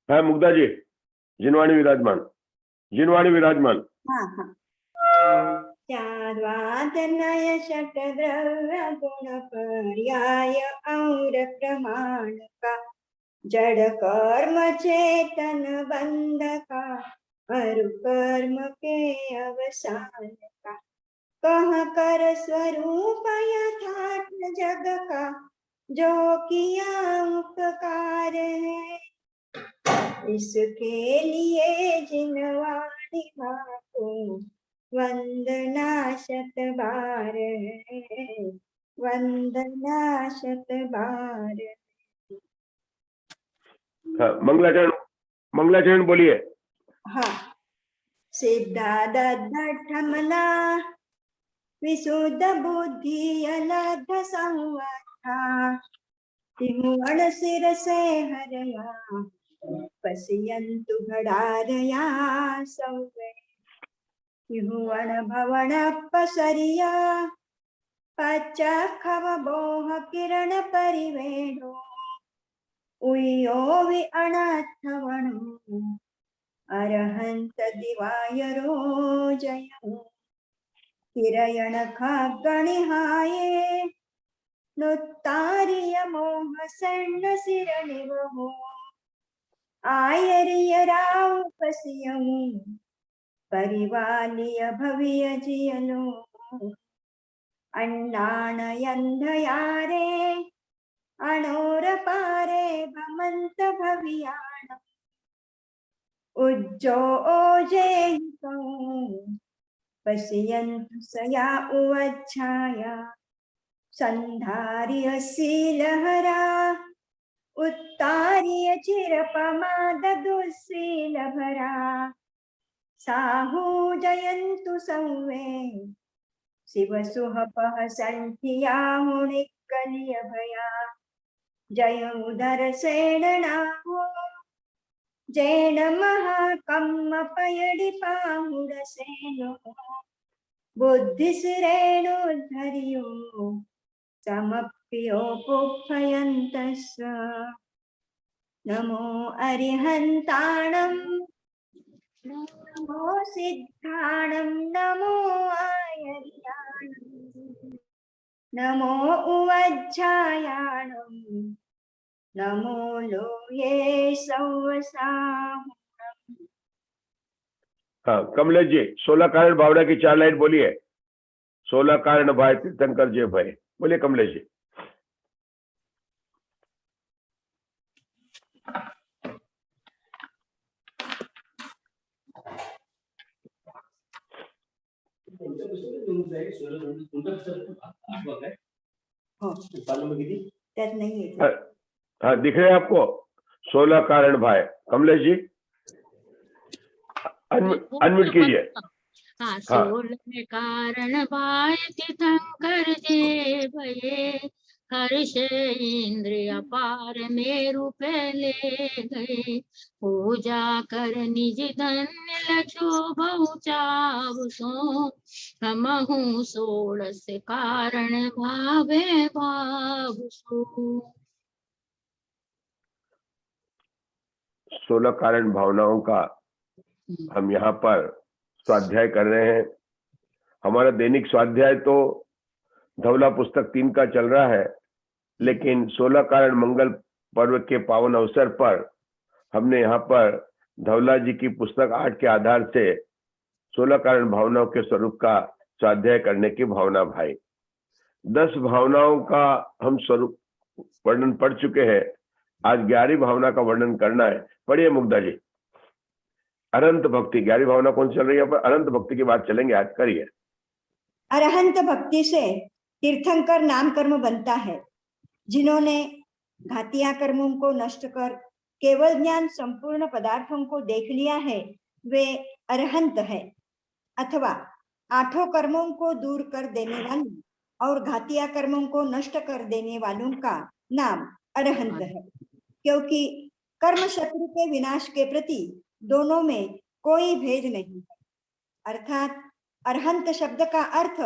हाँ मुग्धा जी, जिनवाणी विराजमान, जिनवाणी विराजमान। हाँ हाँ। चार्वादनय षट्द्रव्य गुण पर्याय और प्रमाण का, जड़ कर्म चेतन बंध का, अरु कर्म के अवसान का, कह कर स्वरूप यथार्थ जग का, जो किया उपकार है, इसके लिए जिनवाणी को वंदना शत बार है, वंदना शत बार। हाँ मंगलाचरण, मंगलाचरण बोलिए। हाँ। सिद्धादमना विशुद्ध बुद्धि अलध संवत्था, त्रिभुवन सिर से हरया, पश्यन्तु भडारया सौवे, त्रिभुवन भवन पसरिया, पच्चखव बोह किरण परिवेणो, उयो वि अनर्थवणो, अरहंत दिवायरो जय, किरयण खगणिहाये, नुत्तारिय मोह सन्न सिर निवहो, आयरिय राव पसियमु, परिवालिय भविय जियलो, अन्नानयन्धयारे, अणोर पारे भमंत भवियाण, उज्जो ओजे पश्यन्तु सया उवच्छाया, संधार्य शीलहरा, उत्तार्य चिरपमाद दुःशीलभरा, साहू जयन्तु संवे, शिव सुहपः सन्थिया मुनिकलिय भया, जय उदर सेणनाहो, जैन महाकम्म पयडि पाहुड सेनो, बुद्धि सिरेणु धरियो, समप्यो पुप्पयन्तस्व, नमो अरिहन्ताणं, नमो सिद्धाणं, नमो आयर्याणं, नमो उवज्झायाणं, नमो लोये सौवसाहुणम्। हाँ कमलेश जी, 16 कारण भावना की 4 लाइन बोलिए। 16 कारण भाई तीर्थंकर जय भाई, बोलिए कमलेश जी। हाँ दिख रहे हैं आपको 16 कारण भाई। कमलेश जी अनम्यूट कीजिए। हाँ 16 कारण भाई तीर्थंकर जय भये, हर्ष इंद्रिय अपार मेरु पे ले गए, पूजा कर निज धन्य लक्षो बहु चाव सो, हमहु 16 कारण भावे भाव सो। 16 कारण भावनाओं का हम यहाँ पर स्वाध्याय कर रहे हैं। हमारा दैनिक स्वाध्याय तो धवला पुस्तक 3 का चल रहा है, लेकिन 16 कारण मंगल पर्व के पावन अवसर पर हमने यहाँ पर धवला जी की पुस्तक 8 के आधार से 16 कारण भावनाओं के स्वरूप का स्वाध्याय करने की भावना भाई। 10 भावनाओं का हम स्वरूप वर्णन पढ़ चुके हैं। आज 11वीं भावना का वर्णन करना है। पढ़िए मुग्धा जी। अरहंत भक्ति, 11वीं भावना कौन चल रही है पर अरहंत भक्ति की बात चलेंगे आज। करिए। अरहंत भक्ति से तीर्थंकर नाम कर्म बनता है। जिन्होंने घातिया कर्मों को नष्ट कर केवल ज्ञान संपूर्ण पदार्थों को देख लिया है, वे अरहंत है। अथवा 8 कर्मों को दूर कर देने वाले और घातिया कर्मों को नष्ट कर देने वालों का नाम अरहंत है, क्योंकि कर्म शत्रु के विनाश के प्रति दोनों में कोई भेद नहीं है। अर्थात अरहंत शब्द का अर्थ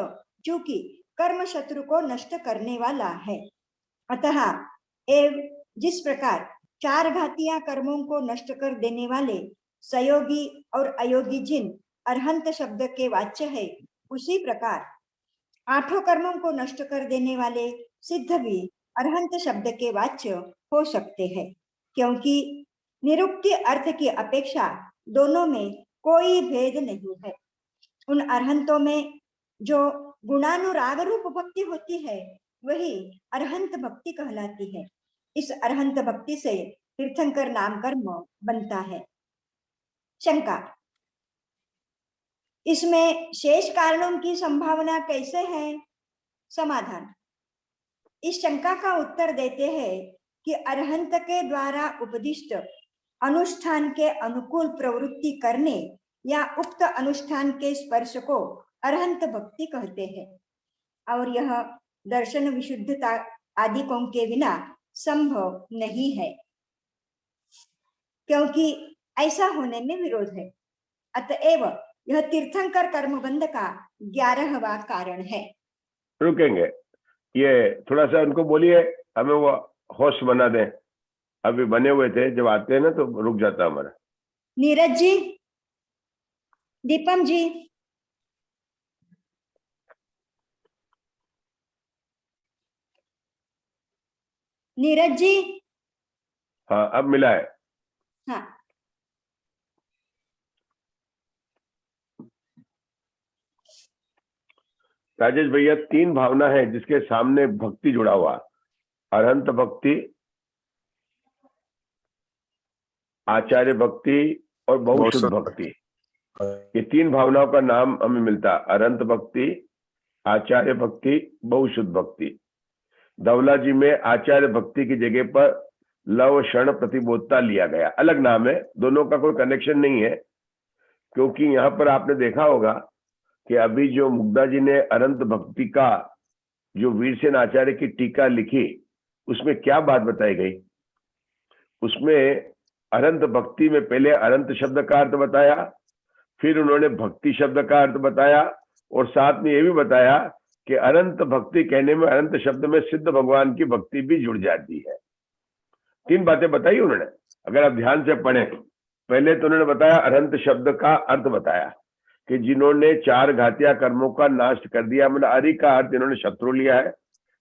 चूंकि कर्म शत्रु को नष्ट करने वाला है। अतः जिस प्रकार चार घातिया कर्मों को नष्ट कर देने वाले सयोगी और अयोगी जिन अरहंत शब्द के वाच्य है, उसी प्रकार आठों कर्मों को नष्ट कर देने वाले सिद्ध भी अरहंत शब्द के वाच्य हो सकते हैं, क्योंकि निरुक्ति अर्थ की अपेक्षा दोनों में कोई भेद नहीं है। उन अरहंतों में जो गुणानुराग रूप भक्ति होती है वही अरहंत भक्ति कहलाती है। इस अरहंत भक्ति से तीर्थंकर नाम कर्म बनता है। शंका, इसमें शेष कारणों की संभावना कैसे है? समाधान, इस शंका का उत्तर देते हैं कि अरहंत के द्वारा उपदिष्ट अनुष्ठान के अनुकूल प्रवृत्ति करने या उक्त अनुष्ठान के स्पर्श को अरहंत भक्ति कहते हैं, और यह दर्शन विशुद्धता आदिकों के बिना संभव नहीं है, क्योंकि ऐसा होने में विरोध है। अतएव यह तीर्थंकर कर्मबंध का 11वां कारण है। रुकेंगे, ये थोड़ा सा उनको बोलिए, हमें वो होश बना दें। अभी बने हुए थे, जब आते हैं ना तो रुक जाता हमारा। नीरज जी, दीपम जी, नीरज जी। हाँ, अब मिला है। हाँ, राजेश भैया, 3 भावना है जिसके सामने भक्ति जुड़ा हुआ, अरहंत भक्ति, आचार्य भक्ति और बहुशुद्ध भक्ति। ये 3 भावनाओं का नाम हमें मिलता, अरहंत भक्ति, आचार्य भक्ति, बहुशुद्ध भक्ति। धवला जी में आचार्य भक्ति की जगह पर लव क्षण प्रतिबोधता लिया गया, अलग नाम है, दोनों का कोई कनेक्शन नहीं है। क्योंकि यहाँ पर आपने देखा होगा कि अभी जो मुग्धा जी ने अरहंत भक्ति का जो वीरसेन आचार्य की टीका लिखी, उसमें क्या बात बताई गई? उसमें अरहंत भक्ति में पहले अरहंत शब्द का अर्थ बताया, फिर उन्होंने भक्ति शब्द का अर्थ बताया, और साथ में ये भी बताया कि अनंत भक्ति कहने में अनंत शब्द में सिद्ध भगवान की भक्ति भी जुड़ जाती है। 3 बातें बताई उन्होंने, अगर आप ध्यान से पढ़ें। पहले तो उन्होंने बताया, अनंत शब्द का अर्थ बताया कि जिन्होंने 4 घातिया कर्मों का नाश कर दिया, मतलब अरि का अर्थ इन्होंने शत्रु लिया है,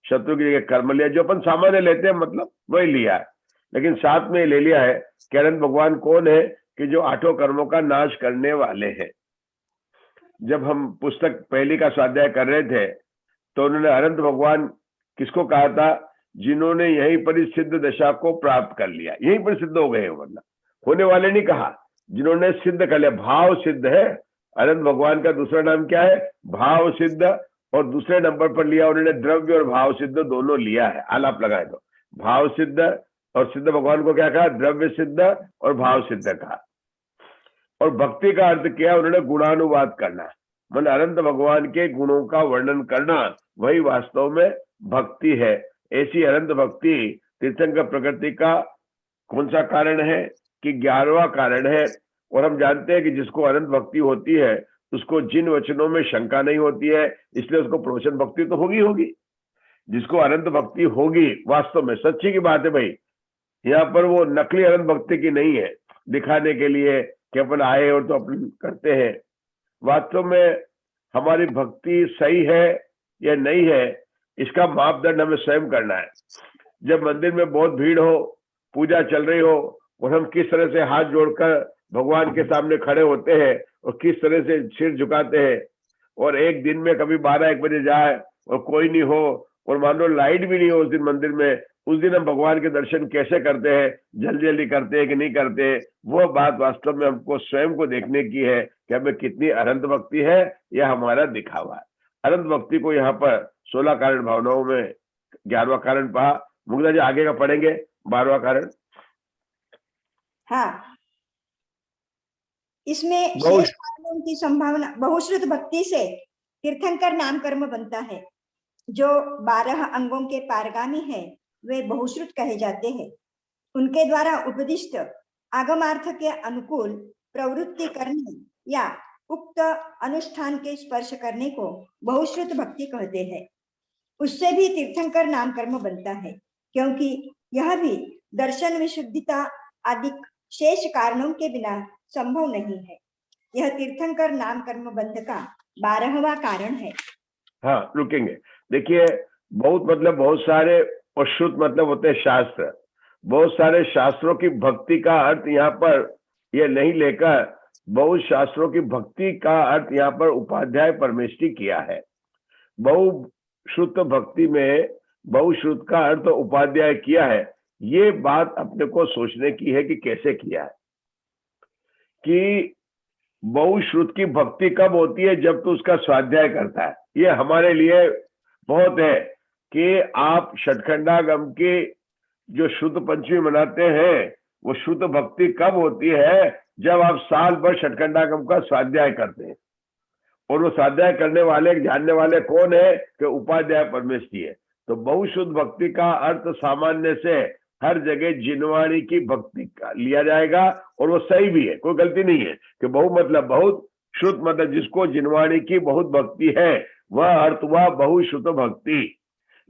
शत्रु की जगह कर्म लिया, जो अपन सामान्य लेते हैं मतलब वही लिया है, लेकिन साथ में ले लिया है कि अनंत भगवान कौन है कि जो 8 कर्मों का नाश करने वाले हैं। जब हम पुस्तक पहली का स्वाध्याय कर रहे थे तो उन्होंने अनंत भगवान किसको कहा था? जिन्होंने यहीं पर सिद्ध दशा को प्राप्त कर लिया, यहीं पर सिद्ध हो गए, वरना होने वाले नहीं कहा, जिन्होंने सिद्ध कर लिया। भाव सिद्ध है, अनंत भगवान का दूसरा नाम क्या है? भाव सिद्ध। और दूसरे नंबर पर लिया उन्होंने द्रव्य और भाव सिद्ध दोनों लिया है, आलाप लगाए तो भाव सिद्ध और सिद्ध भगवान को क्या कहा? द्रव्य सिद्ध और भाव सिद्ध कहा। और भक्ति का अर्थ किया उन्होंने गुणानुवाद करना, मतलब अनंत भगवान के गुणों का वर्णन करना, वही वास्तव में भक्ति है। ऐसी अनंत भक्ति तीर्थंकर प्रकृति का कौन सा कारण है कि 11वां कारण है। और हम जानते हैं कि जिसको अनंत भक्ति होती है उसको जिन वचनों में शंका नहीं होती है, इसलिए उसको प्रवचन भक्ति तो होगी। जिसको अनंत भक्ति होगी, वास्तव में सच्ची की बात है भाई, यहाँ पर वो नकली अनंत भक्ति की नहीं है, दिखाने के लिए कि अपन आए और तो अपन करते हैं। वास्तव में हमारी भक्ति सही है या नहीं है, इसका मापदंड हमें स्वयं करना है। जब मंदिर में बहुत भीड़ हो, पूजा चल रही हो, और हम किस तरह से हाथ जोड़कर भगवान के सामने खड़े होते हैं और किस तरह से सिर झुकाते हैं, और एक दिन में कभी 12-1 बजे जाए और कोई नहीं हो, और मान लो लाइट भी नहीं हो उस दिन मंदिर में, उस दिन हम भगवान के दर्शन कैसे करते हैं, जल्दी जल्दी करते हैं कि नहीं करते, वो बात वास्तव में हमको स्वयं को देखने की है कि हमें कितनी अनंत भक्ति है या हमारा दिखावा है। अनंत भक्ति को यहाँ पर 16 कारण भावनाओं में 11वां कारण पहा। मुग्धा जी आगे का पढ़ेंगे 12वां कारण। हाँ, इसमें शेष कारणों की संभावना बहुश्रुत भक्ति से तीर्थंकर नाम कर्म बनता है। जो 12 अंगों के पारगामी है वे बहुश्रुत कहे जाते हैं। उनके द्वारा उपदिष्ट आगमार्थ के अनुकूल प्रवृत्ति करने या उक्त अनुष्ठान के स्पर्श करने को बहुश्रुत भक्ति कहते हैं। उससे भी तीर्थंकर नाम कर्म बनता है, क्योंकि यह भी दर्शन विशुद्धिता आदि शेष कारणों के बिना संभव नहीं है। यह तीर्थंकर नाम कर्म बंध का 12वां कारण है। हाँ, रुकेंगे। देखिए, बहुत सारे अश्रुत मतलब होते हैं शास्त्र। बहुत सारे शास्त्रों की भक्ति का अर्थ यहाँ पर ये नहीं लेकर बहुत शास्त्रों की भक्ति का अर्थ यहाँ पर उपाध्याय परमेष्टि किया है। बहुश्रुत भक्ति में बहुश्रुत का अर्थ उपाध्याय किया है। ये बात अपने को सोचने की है कि कैसे किया है। कि बहुश्रुत की भक्ति कब होती है? जब तो उसका स्वाध्याय करता है। ये हमारे लिए बहुत है कि आप षटखंडागम की जो शुद्ध पंचमी मनाते हैं, वो शुद्ध भक्ति कब होती है? जब आप साल भर षटखंडागम का स्वाध्याय करते हैं। और वो स्वाध्याय करने वाले जानने वाले कौन है? कि उपाध्याय परमेष्टि है। तो बहुशुद्ध भक्ति का अर्थ सामान्य से हर जगह जिनवाणी की भक्ति का लिया जाएगा, और वो सही भी है, कोई गलती नहीं है। कि बहु मतलब बहुत, शुद्ध मतलब जिसको जिनवाणी की बहुत भक्ति है, वह अर्थ हुआ बहुशुद्ध भक्ति।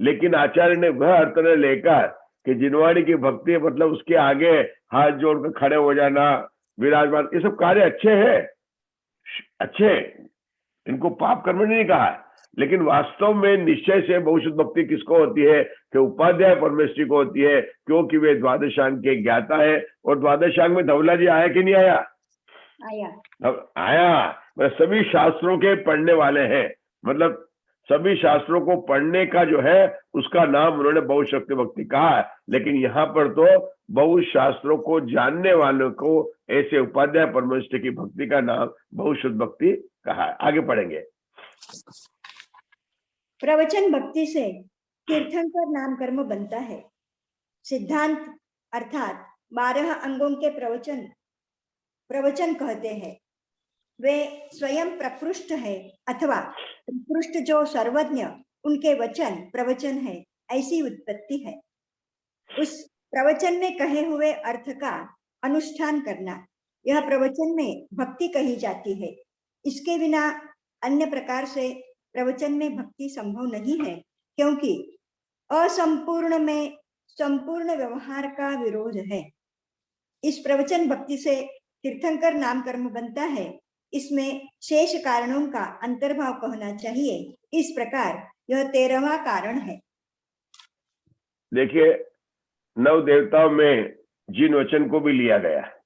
लेकिन आचार्य ने वह अर्थ ने लेकर कि जिनवाणी की भक्ति मतलब उसके आगे हाथ जोड़कर खड़े हो जाना, विराजमान, ये सब कार्य अच्छे हैं, अच्छे, इनको पाप कर्म नहीं कहा है। लेकिन वास्तव में निश्चय से बहुशुद्ध भक्ति किसको होती है? कि उपाध्याय परमेष्टि को होती है, क्योंकि वे द्वादशांग के ज्ञाता है। और द्वादशांग में धवला जी आया कि नहीं आया? आया। मतलब सभी शास्त्रों के पढ़ने वाले हैं, मतलब सभी शास्त्रों को पढ़ने का जो है उसका नाम उन्होंने बहुशक्ति भक्ति कहा है। लेकिन यहाँ पर तो बहु शास्त्रों को जानने वालों को ऐसे उपाध्याय परमेष्टि की भक्ति का नाम बहुशुद्ध भक्ति कहा है। आगे पढ़ेंगे। प्रवचन भक्ति से तीर्थंकर नाम कर्म बनता है। सिद्धांत अर्थात 12 अंगों के प्रवचन कहते हैं। वे स्वयं प्रकृष्ट है अथवा प्रकृष्ट जो सर्वज्ञ, उनके वचन प्रवचन है, ऐसी उत्पत्ति है। उस प्रवचन में कहे हुए अर्थ का अनुष्ठान करना, यह प्रवचन में भक्ति कही जाती है। इसके बिना अन्य प्रकार से प्रवचन में भक्ति संभव नहीं है, क्योंकि असंपूर्ण में संपूर्ण व्यवहार का विरोध है। इस प्रवचन भक्ति से तीर्थंकर नाम कर्म बनता है। इसमें शेष कारणों का अंतर्भाव कहना चाहिए। इस प्रकार यह 13वां कारण है। देखिए, 9 देवताओं में जिन वचन को भी लिया गया है।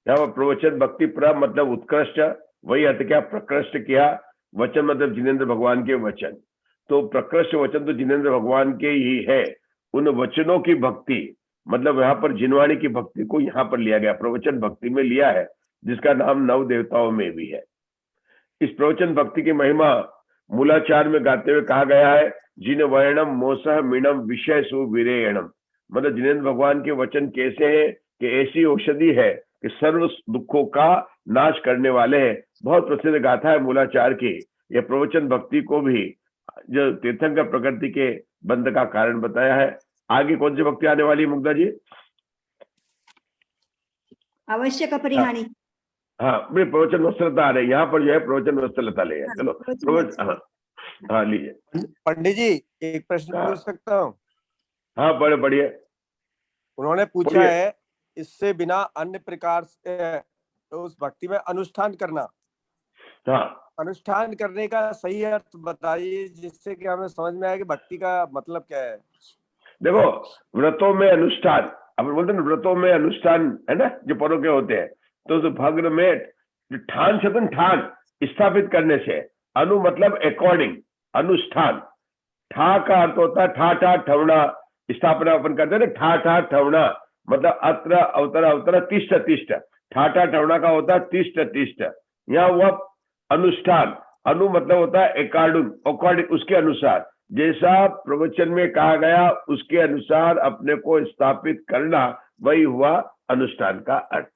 यहाँ प्रवचन भक्ति मतलब उत्कृष्ट, वही अर्थ क्या? प्रकृष्ट किया। वचन मतलब जिनेंद्र भगवान के वचन। तो प्रकृष्ट वचन तो जिनेंद्र भगवान के ही है। उन वचनों की भक्ति मतलब यहाँ पर जिनवाणी की भक्ति को यहाँ पर लिया गया, प्रवचन भक्ति में लिया है, जिसका नाम 9 देवताओं में भी है। इस प्रवचन भक्ति की महिमा मूलाचार में गाते हुए कहा गया है, जिन वर्णम मोसह मीणम विषय सुविरेयणम। मतलब जिनेंद्र भगवान के वचन कैसे हैं कि ऐसी औषधि है कि सर्व दुखों का नाश करने वाले हैं। बहुत प्रसिद्ध गाथा है मूलाचार की। यह प्रवचन भक्ति को भी जो तीर्थंकर प्रकृति के बंध का कारण बताया है। आगे कौन सी भक्ति आने वाली मुग्धा जी? आवश्यक परिहानी। हाँ, प्रवचन वस्त्रता आ रही, यहाँ पर जो है प्रवचन वस्त्रलता ले। चलो प्रवचन, हाँ लीजिए। पंडित जी, एक प्रश्न पूछ सकता हूँ? हाँ, बढ़िए। उन्होंने पूछा है, इससे बिना अन्य प्रकार से तो उस भक्ति में अनुष्ठान करना। हाँ, अनुष्ठान करने का सही अर्थ बताइए, जिससे कि हमें समझ में आए कि भक्ति का मतलब क्या है। देखो, व्रतों में अनुष्ठान, अब बोलते हैं व्रतों में अनुष्ठान है ना, जो पर्व के होते हैं। तो उस भग्न में ठान छतन ठान स्थापित करने से, अनु मतलब अकॉर्डिंग, अनुष्ठान। ठा का अर्थ होता है ठा ठा ठवना, स्थापना अपन करते हैं ना, ठा ठा ठवना मतलब अत्र अवतर अवतर तिष्ठ तिष्ठ। ठा ठा ठवना का होता है तिष्ठ तिष्ठ। यहाँ हुआ अनुष्ठान। अनु मतलब होता है अकॉर्डिंग, उसके अनुसार, जैसा प्रवचन में कहा गया उसके अनुसार अपने को स्थापित करना, वही हुआ अनुष्ठान का अर्थ।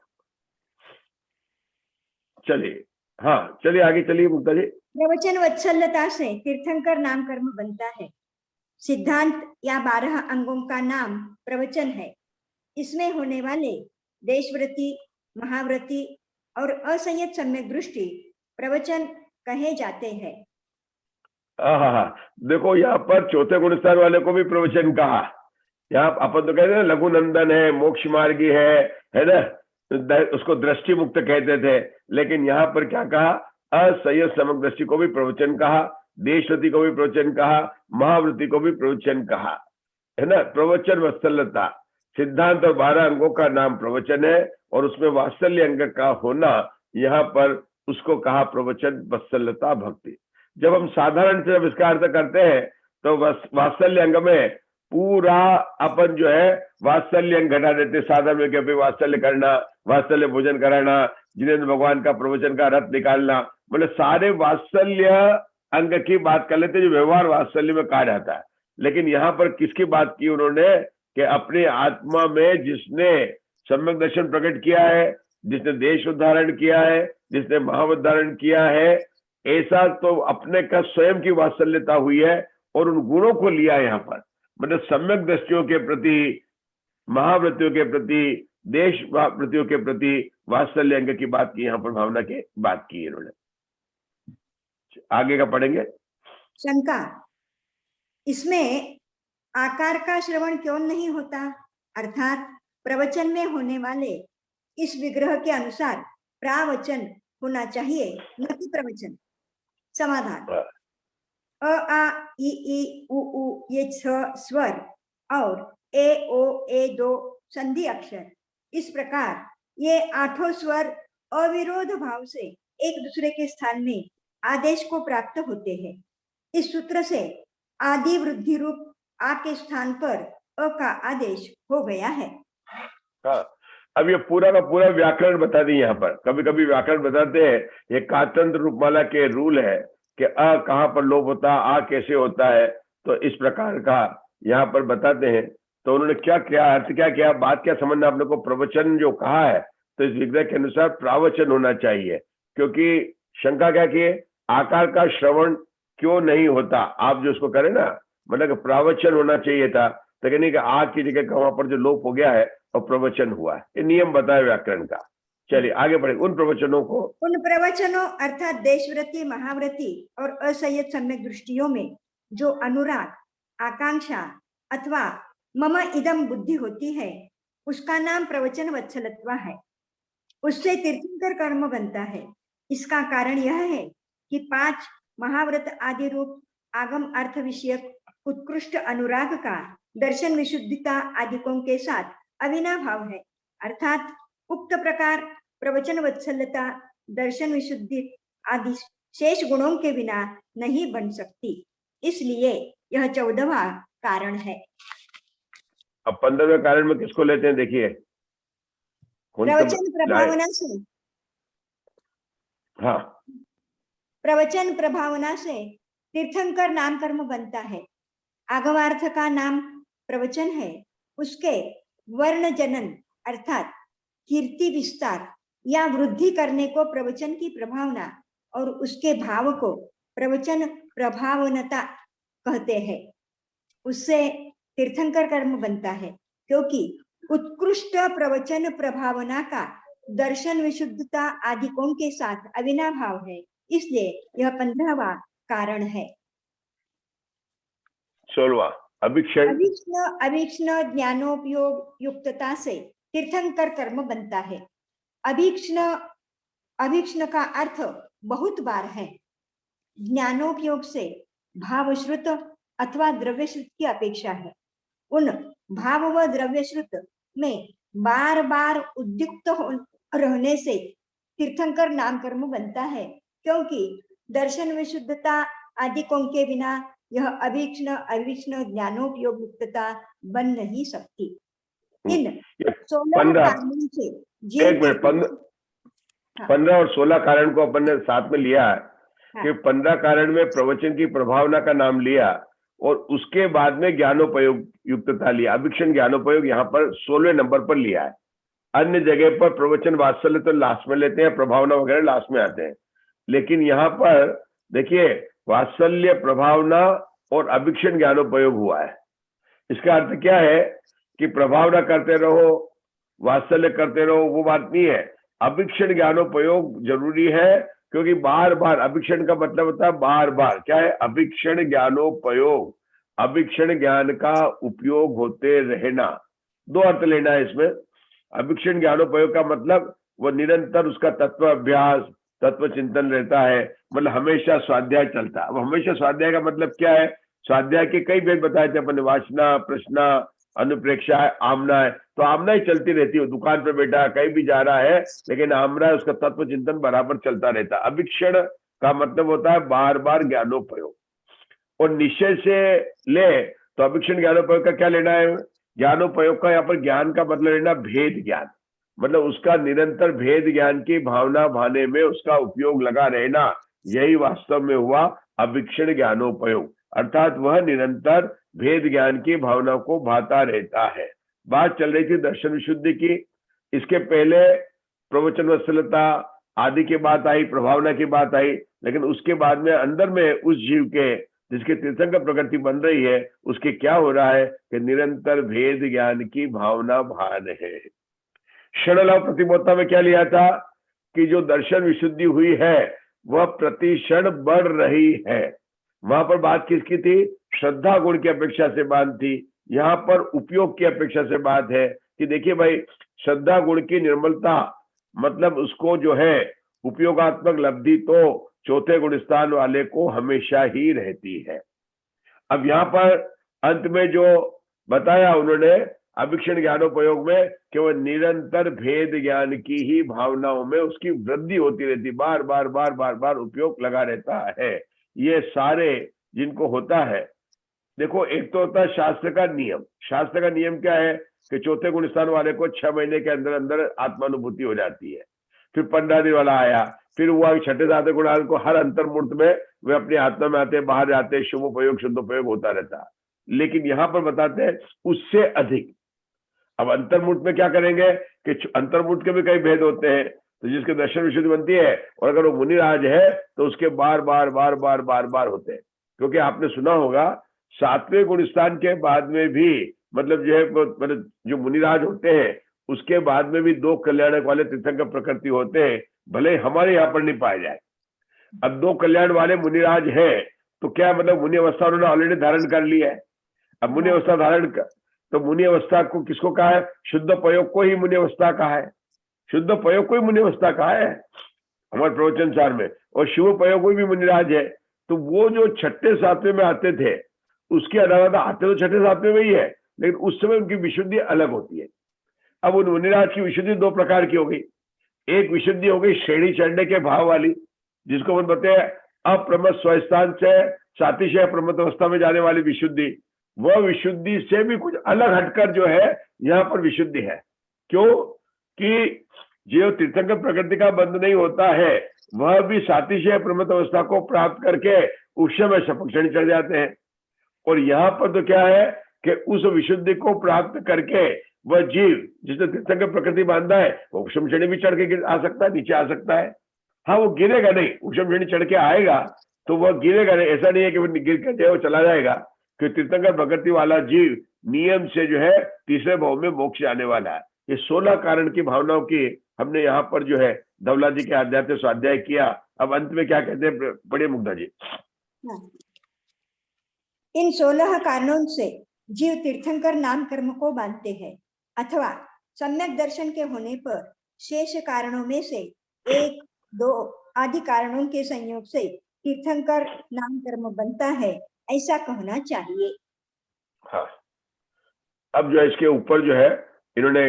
चलिए, हाँ चलिए आगे चलिए मुक्ता जी। प्रवचन वत्सलता से तीर्थंकर नाम कर्म बनता है। सिद्धांत या 12 अंगों का नाम प्रवचन है। इसमें होने वाले देशव्रती, महाव्रती और असंयत सम्यक दृष्टि प्रवचन कहे जाते हैं। हाँ, देखो यहाँ पर चौथे गुण स्थान वाले को भी प्रवचन कहा, यहाँ अपन तो कहते हैं लघु नंदन है, मोक्ष मार्गी है ना, उसको दृष्टि मुक्त कहते थे, लेकिन यहाँ पर क्या कहा, असंयत समग्र दृष्टि को भी प्रवचन कहा, देशवृत्ति को भी प्रवचन कहा, महावृत्ति को भी प्रवचन कहा, है ना। प्रवचन वत्सलता, सिद्धांत और 12 अंगों का नाम प्रवचन है, और उसमें वात्सल्य अंग का होना यहाँ पर उसको कहा प्रवचन वत्सलता भक्ति। जब हम साधारण से जब इसका अर्थ करते हैं तो वात्सल्य अंग में पूरा अपन जो है वात्सल्य अंग घटा देते, साधन में क्या वात्सल्य करना, वात्सल्य भोजन कराना, जिनेन्द्र भगवान का प्रवचन का रथ निकालना, मतलब सारे वात्सल्य अंग की बात कर लेते जो व्यवहार वात्सल्य में कहा जाता है। लेकिन यहाँ पर किसकी बात की उन्होंने, कि अपनी आत्मा में जिसने सम्यक दर्शन प्रकट किया है, जिसने देश उद्धारण किया है, जिसने महावधारण किया है, ऐसा तो अपने का स्वयं की वात्सल्यता हुई है और उन गुणों को लिया यहाँ पर, मतलब सम्यक दृष्टियों के प्रति, महावृत्तियों के प्रति, देश वृत्तियों के प्रति वात्सल्य अंग की बात की, यहाँ पर भावना की बात की इन्होंने। आगे का पढ़ेंगे। शंका, इसमें आकार का श्रवण क्यों नहीं होता, अर्थात प्रवचन में होने वाले इस विग्रह के अनुसार प्रावचन होना चाहिए, न कि प्रवचन। समाधान, अ आ ई उ उ ये 6 स्वर और ए ओ ए 2 संधि अक्षर, इस प्रकार ये 8 स्वर अविरोध भाव से एक दूसरे के स्थान में आदेश को प्राप्त होते हैं। इस सूत्र से आदि वृद्धि रूप आ के स्थान पर अ का आदेश हो गया है। हाँ, अब ये पूरा का पूरा व्याकरण बता दी यहाँ पर। कभी कभी व्याकरण बताते हैं, ये कातंत्र रूपमाला के रूल है कि अ कहाँ पर लोप होता है, आ कैसे होता है, तो इस प्रकार का यहाँ पर बताते हैं। तो उन्होंने क्या किया, अर्थ क्या किया, बात क्या समझना आपने को, प्रवचन जो कहा है तो इस विग्रह के अनुसार प्रावचन होना चाहिए, क्योंकि शंका क्या की, आकार का श्रवण क्यों नहीं होता, आप जो उसको करें ना, मतलब प्रावचन होना चाहिए था, तो कहने कि आ की जगह वहां पर जो लोप हो गया है और प्रवचन हुआ है, ये नियम बताया व्याकरण का। चलिए आगे बढ़े। उन प्रवचनों अर्थात देशवृत्ति, महावृत्ति और असंयत सम्यक दृष्टियों में जो अनुराग, आकांक्षा अथवा मम इदम बुद्धि होती है, उसका नाम प्रवचन वत्सलत्व है। उससे तीर्थंकर कर्म बनता है। इसका कारण यह है कि 5 महाव्रत आदि रूप आगम अर्थ विषयक उत्कृष्ट अनुराग का दर्शन विशुद्धिता आदिकों के साथ अविनाभाव है, अर्थात उक्त प्रकार प्रवचन वत्सलता दर्शन विशुद्धि आदि शेष गुणों के बिना नहीं बन सकती, इसलिए यह 14वां कारण है। अब 15वें कारण में किसको लेते हैं, देखिए प्रवचन प्रभावना से। हाँ, प्रवचन प्रभावना से तीर्थंकर नाम कर्म बनता है। आगमार्थ का नाम प्रवचन है, उसके वर्ण जनन अर्थात कीर्ति विस्तार या वृद्धि करने को प्रवचन की प्रभावना और उसके भाव को प्रवचन प्रभावनता कहते हैं। उससे तीर्थंकर कर्म बनता है, क्योंकि उत्कृष्ट प्रवचन प्रभावना का दर्शन विशुद्धता आदिकों के साथ अविनाभाव है, इसलिए यह 15वां कारण है। 16वां अभीक्ष्ण ज्ञानोपयोग युक्तता से तीर्थंकर कर्म बनता है। अभीक्ष्ण का अर्थ बहुत बार है। ज्ञानोपयोग से भावश्रुत अथवा द्रव्यश्रुत की अपेक्षा है। उन भाव व द्रव्यश्रुत में बार बार उद्युक्त रहने से तीर्थंकर नाम कर्म बनता है, क्योंकि दर्शन विशुद्धता आदिकों के बिना यह अभीक्ष्ण ज्ञानोपयोग युक्तता बन नहीं सकती। इन 16 कारणों से एक मिनट, 15 और 16 कारण को अपन ने साथ में लिया है। हाँ। कि 15 कारण में प्रवचन की प्रभावना का नाम लिया और उसके बाद में ज्ञानोपयोग युक्तता लिया। अभीक्षण ज्ञानोपयोग यहाँ पर 16वें नंबर पर लिया है। अन्य जगह पर प्रवचन वात्सल्य तो लास्ट में लेते हैं, प्रभावना वगैरह लास्ट में आते हैं, लेकिन यहाँ पर देखिए वात्सल्य, प्रभावना और अभीक्षण ज्ञानोपयोग हुआ है। इसका अर्थ क्या है कि प्रभावना करते रहो, वात्सल्य करते रहो, वो बात नहीं है। अभीक्षण ज्ञानोपयोग जरूरी है, क्योंकि बार बार, अभीक्षण का मतलब होता है बार बार, क्या है अभीक्षण ज्ञानोपयोग, अविक्षण ज्ञान का उपयोग होते रहना। दो अर्थ लेना है इसमें। अविक्षण ज्ञानोपयोग का मतलब वो निरंतर उसका तत्व अभ्यास, तत्व चिंतन रहता है, मतलब हमेशा स्वाध्याय चलता है। अब हमेशा स्वाध्याय का मतलब क्या है? स्वाध्याय के कई भेद बताए थे अपने, वासना, प्रश्ना, अनुप्रेक्षा है, आमना है। तो आमना ही चलती रहती है, दुकान पे बैठा कहीं भी जा रहा है, लेकिन आमना है, उसका तत्व चिंतन बराबर चलता रहता है। अविक्षण का मतलब होता है बार बार ज्ञानोपयोग। और निश्चय से ले तो अविक्षण ज्ञानोपयोग का क्या लेना है? ज्ञानोपयोग का यहाँ पर ज्ञान का मतलब लेना भेद ज्ञान, मतलब उसका निरंतर भेद ज्ञान की भावना भाने में उसका उपयोग लगा रहना, यही वास्तव में हुआ अविक्षण ज्ञानोपयोग। अर्थात वह निरंतर भेद ज्ञान की भावना को भाता रहता है। बात चल रही थी दर्शन विशुद्धि की। इसके पहले प्रवचन वत्सलता आदि की बात आई, प्रभावना की बात आई, लेकिन उसके बाद में अंदर में उस जीव के जिसके तीर्थंकर प्रकृति बन रही है, उसके क्या हो रहा है कि निरंतर भेद ज्ञान की भावना भान है। क्षणलाभ प्रतिबोधता में क्या लिया था कि जो दर्शन विशुद्धि हुई है वह प्रतिक्षण बढ़ रही है। वहां पर बात किसकी थी? श्रद्धा गुण की अपेक्षा से बात थी। यहाँ पर उपयोग की अपेक्षा से बात है कि देखिए भाई, श्रद्धा गुण की निर्मलता मतलब उसको जो है उपयोगात्मक लब्धि तो चौथे गुण स्थान वाले को हमेशा ही रहती है। अब यहाँ पर अंत में जो बताया उन्होंने अविक्षण ज्ञानोपयोग में कि वह निरंतर भेद ज्ञान की ही भावनाओं में उसकी वृद्धि होती रहती, बार बार बार बार बार उपयोग लगा रहता है। ये सारे जिनको होता है, देखो एक तो होता है शास्त्र का नियम। शास्त्र का नियम क्या है कि चौथे गुण स्थान वाले को 6 महीने के अंदर अंदर आत्मानुभूति हो जाती है। फिर 15 दिन वाला आया, फिर हुआ छठे सातवें गुण को हर अंतर्मुहूर्त में वे अपनी आत्मा में आते, बाहर जाते, शुभ उपयोग शुद्ध उपयोग होता रहता। लेकिन यहाँ पर बताते हैं उससे अधिक। अब अंतर्मुहूर्त में क्या करेंगे कि अंतर्मुहूर्त के भी कई भेद होते हैं, तो जिसके दर्शन विशुद्धि बनती है और अगर वो मुनिराज है तो उसके बार बार बार बार बार बार होते हैं। क्योंकि आपने सुना होगा 7वें गुण स्थान के बाद में भी मतलब जो है मतलब जो मुनिराज होते हैं उसके बाद में भी 2 कल्याणक वाले तीर्थंकर प्रकृति होते हैं, भले हमारे यहाँ पर नहीं पाए जाए। अब 2 कल्याण वाले मुनिराज है तो क्या मतलब मुनि अवस्था उन्होंने ऑलरेडी धारण कर लिया है। अब मुनि अवस्था धारण कर, तो मुनि अवस्था को किसको कहा है? शुद्ध प्रयोग को ही मुनि अवस्था कहा है। शुद्ध प्रयोग को ही मुनि अवस्था कहा है हमारे प्रवचन सार में। और शिव प्रयोग को भी मुनिराज है। तो वो जो छठे सातवें में आते थे उसके अलावा आते तो छठे सातवें में ही है, लेकिन उस समय उनकी विशुद्धि अलग होती है। अब उन मुनिराज की विशुद्धि 2 प्रकार की हो गई। एक विशुद्धि हो गई श्रेणी चढ़ने के भाव वाली, जिसको हम बताते हैं अप्रमत स्वस्थान से सातिशय प्रमत अवस्था में जाने वाली विशुद्धि। वह विशुद्धि से भी कुछ अलग हटकर जो है यहाँ पर विशुद्धि है। क्यों कि जो तीर्थंकर प्रकृति का बंध नहीं होता है वह भी सातिशय प्रमत अवस्था को प्राप्त करके उस समय सपक श्रेणी चढ़ जाते हैं। और यहाँ पर तो क्या है कि उस विशुद्धि को प्राप्त करके वह जीव जिसने तीर्थंकर प्रकृति बांधा है वो उपशम श्रेणी भी चढ़ के आ सकता है, नीचे आ सकता है। हाँ, वो गिरेगा नहीं, उपशम श्रेणी चढ़ के आएगा तो वह गिरेगा नहीं। ऐसा नहीं है कि वो गिर के जो चला जाएगा, कि तीर्थंकर प्रकृति वाला जीव नियम से जो है तीसरे भाव में मोक्ष आने वाला है। ये 16 कारण की भावनाओं की हमने यहाँ पर जो है धवला जी के अध्यात्म स्वाध्याय किया। अब अंत में क्या कहते हैं बड़े मुग्धा जी? इन 16 कारणों से जीव तीर्थंकर नाम कर्म को बांधते हैं अथवा सम्यक दर्शन के होने पर शेष कारणों में से 1, 2 आदि कारणों के संयोग से तीर्थंकर नाम कर्म बनता है, ऐसा कहना चाहिए। हाँ, अब जो है इसके ऊपर जो है इन्होंने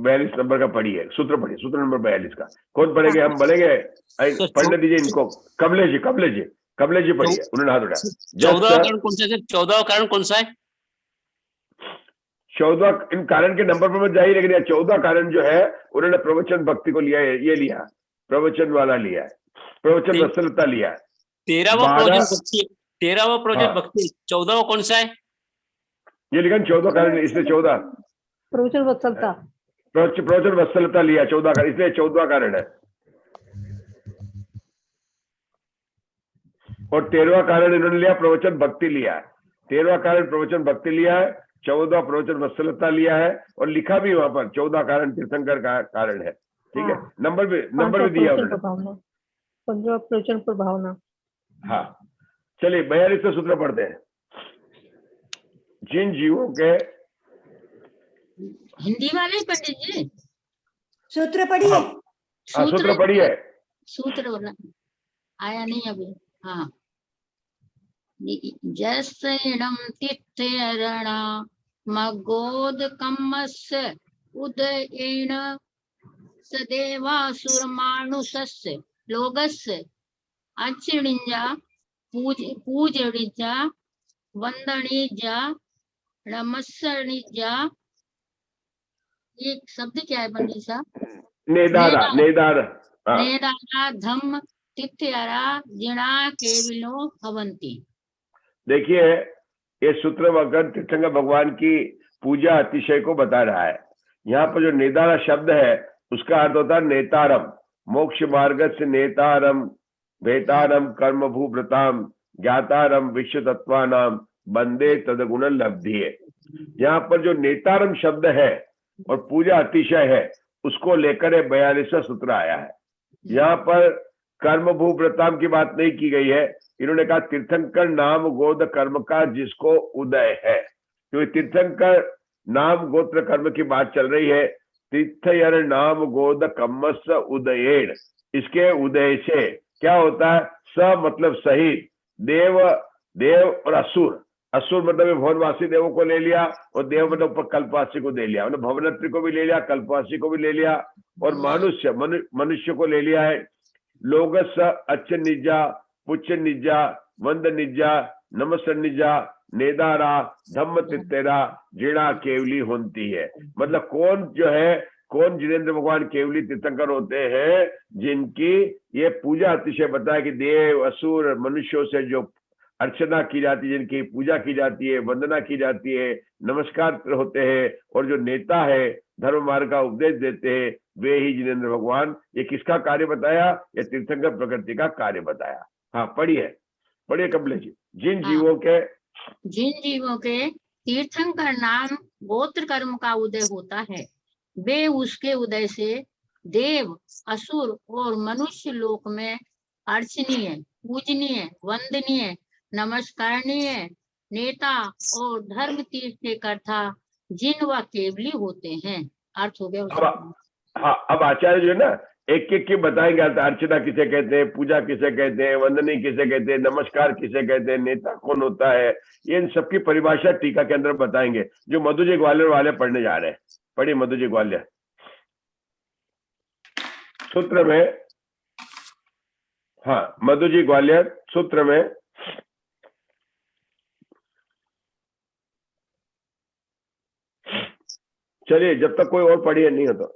42 नंबर का पढ़ी है, सूत्र पढ़ी, सूत्र नंबर 42 का। कौन पढ़ेंगे? हम बोलेंगे, पढ़ने दीजिए इनको। कमलेश जी पढ़िए, उन्होंने हाथ उठाया। 14वां कारण कौन सा है? 14वां कारण कौन सा है? 14 इन कारण के नंबर पर मत जाइए, लेकिन 14 कारण जो है उन्होंने प्रवचन भक्ति को लिया है, ये लिया प्रवचन वाला लिया है, प्रवचन वत्सलता लिया है। 13वां प्रवचन भक्ति, 14वां कौन सा है? ये लिखा 14 कारण, इसलिए 14 प्रवचन वत्सलता, प्रवचन वत्सलता लिया 14 कारण, इसलिए 14 कारण है। और 13वां कारण इन्होंने लिया प्रवचन भक्ति लिया है। 13वां कारण प्रवचन भक्ति लिया है, 14वां प्रवचन वत्सलता लिया है, और लिखा भी वहां पर 14 कारण तीर्थंकर का कारण है। ठीक है, नंबर भी दिया उन्होंने। 15वां प्रवचन पर भावना। हाँ, चलिए 42 सूत्र पढ़ते हैं। जिन जीवों के, हिंदी वाले पंडित जी सूत्र पढ़िए। हाँ सूत्र पढ़िए। सूत्र वाला आया नहीं अभी। हाँ, जैसैणम तिथ्यरण मगोद कम्मस्य उदयेन सदेवासुरमानुषस्य लोगस्य अचिणिजा पूजणिजा वंदणिजा नमस्सणिजा। ये शब्द क्या है पंडित साहब? नेदारा, नेदार, हाँ। नेदारा धम्म तिथ्यारा जिणा केवलो भवन्ति। देखिए, ये सूत्र वगन तीर्थंकर भगवान की पूजा अतिशय को बता रहा है। यहाँ पर जो नेदारा शब्द है उसका अर्थ होता है नेतारम, मोक्ष मार्ग से नेतारम, भेतारम कर्म भूव्रताम, ज्ञातारम विश्व तत्वानाम, बंदे तदगुण लब्धि है। यहाँ पर जो नेतारम शब्द है और पूजा अतिशय है उसको लेकर 42वां सूत्र आया है। यहाँ पर कर्म भूव्रताम की बात नहीं की गई है। इन्होंने कहा तीर्थंकर नाम गोद कर्म का जिसको उदय है, क्योंकि तीर्थंकर नाम गोत्र कर्म की बात चल रही है। तीर्थयर नाम गोद कम्मस उदयेण, इसके उदय से क्या होता है? स मतलब सहित, देव, देव और असुर। असुर मतलब भवनवासी देवों को ले लिया और देव मतलब कल्पवासी को दे लिया, मतलब भवनत्री को भी ले लिया, कल्पवासी को भी ले लिया और मनुष्य को ले लिया है। लोगस अच्छ निजा, पुच्छ निजा, वंद निजा, नमस्कार निजा, नेदारा धम्म तित्तेरा जिणा केवली होती है। मतलब कौन जो है, कौन जिनेन्द्र भगवान केवली तीर्थंकर होते हैं जिनकी ये पूजा अतिशय बताया कि देव असुर मनुष्यों से जो अर्चना की जाती है, जिनकी पूजा की जाती है, वंदना की जाती है, नमस्कार होते हैं और जो नेता है धर्म मार्ग का उपदेश देते हैं वे ही जिनेन्द्र भगवान। ये किसका कार्य बताया? ये तीर्थंकर प्रकृति का कार्य बताया। हाँ पढ़िए, पढ़िए कमलेश जी। जिन जीवों के तीर्थंकर नाम गोत्र कर्म का उदय होता है वे उसके उदय से देव असुर और मनुष्य लोक में अर्चनीय, पूजनीय, वंदनीय, नमस्कारणीय, नेता और धर्म तीर्थ के कर्ता जिन व केवली होते हैं। अर्थ हो गया। हाँ, अब आचार्य जो है ना एक एक के बताएंगे। अर्चना किसे कहते हैं, पूजा किसे कहते हैं, वंदनी किसे कहते हैं, नमस्कार किसे कहते हैं, नेता कौन होता है, ये इन सबकी परिभाषा टीका के अंदर बताएंगे जो मधु जी ग्वालियर वाले पढ़ने जा रहे हैं। पढ़िए मधु जी ग्वालियर सूत्र में। हाँ मधु जी ग्वालियर सूत्र में। चलिए जब तक कोई और पढ़िए नहीं हो तो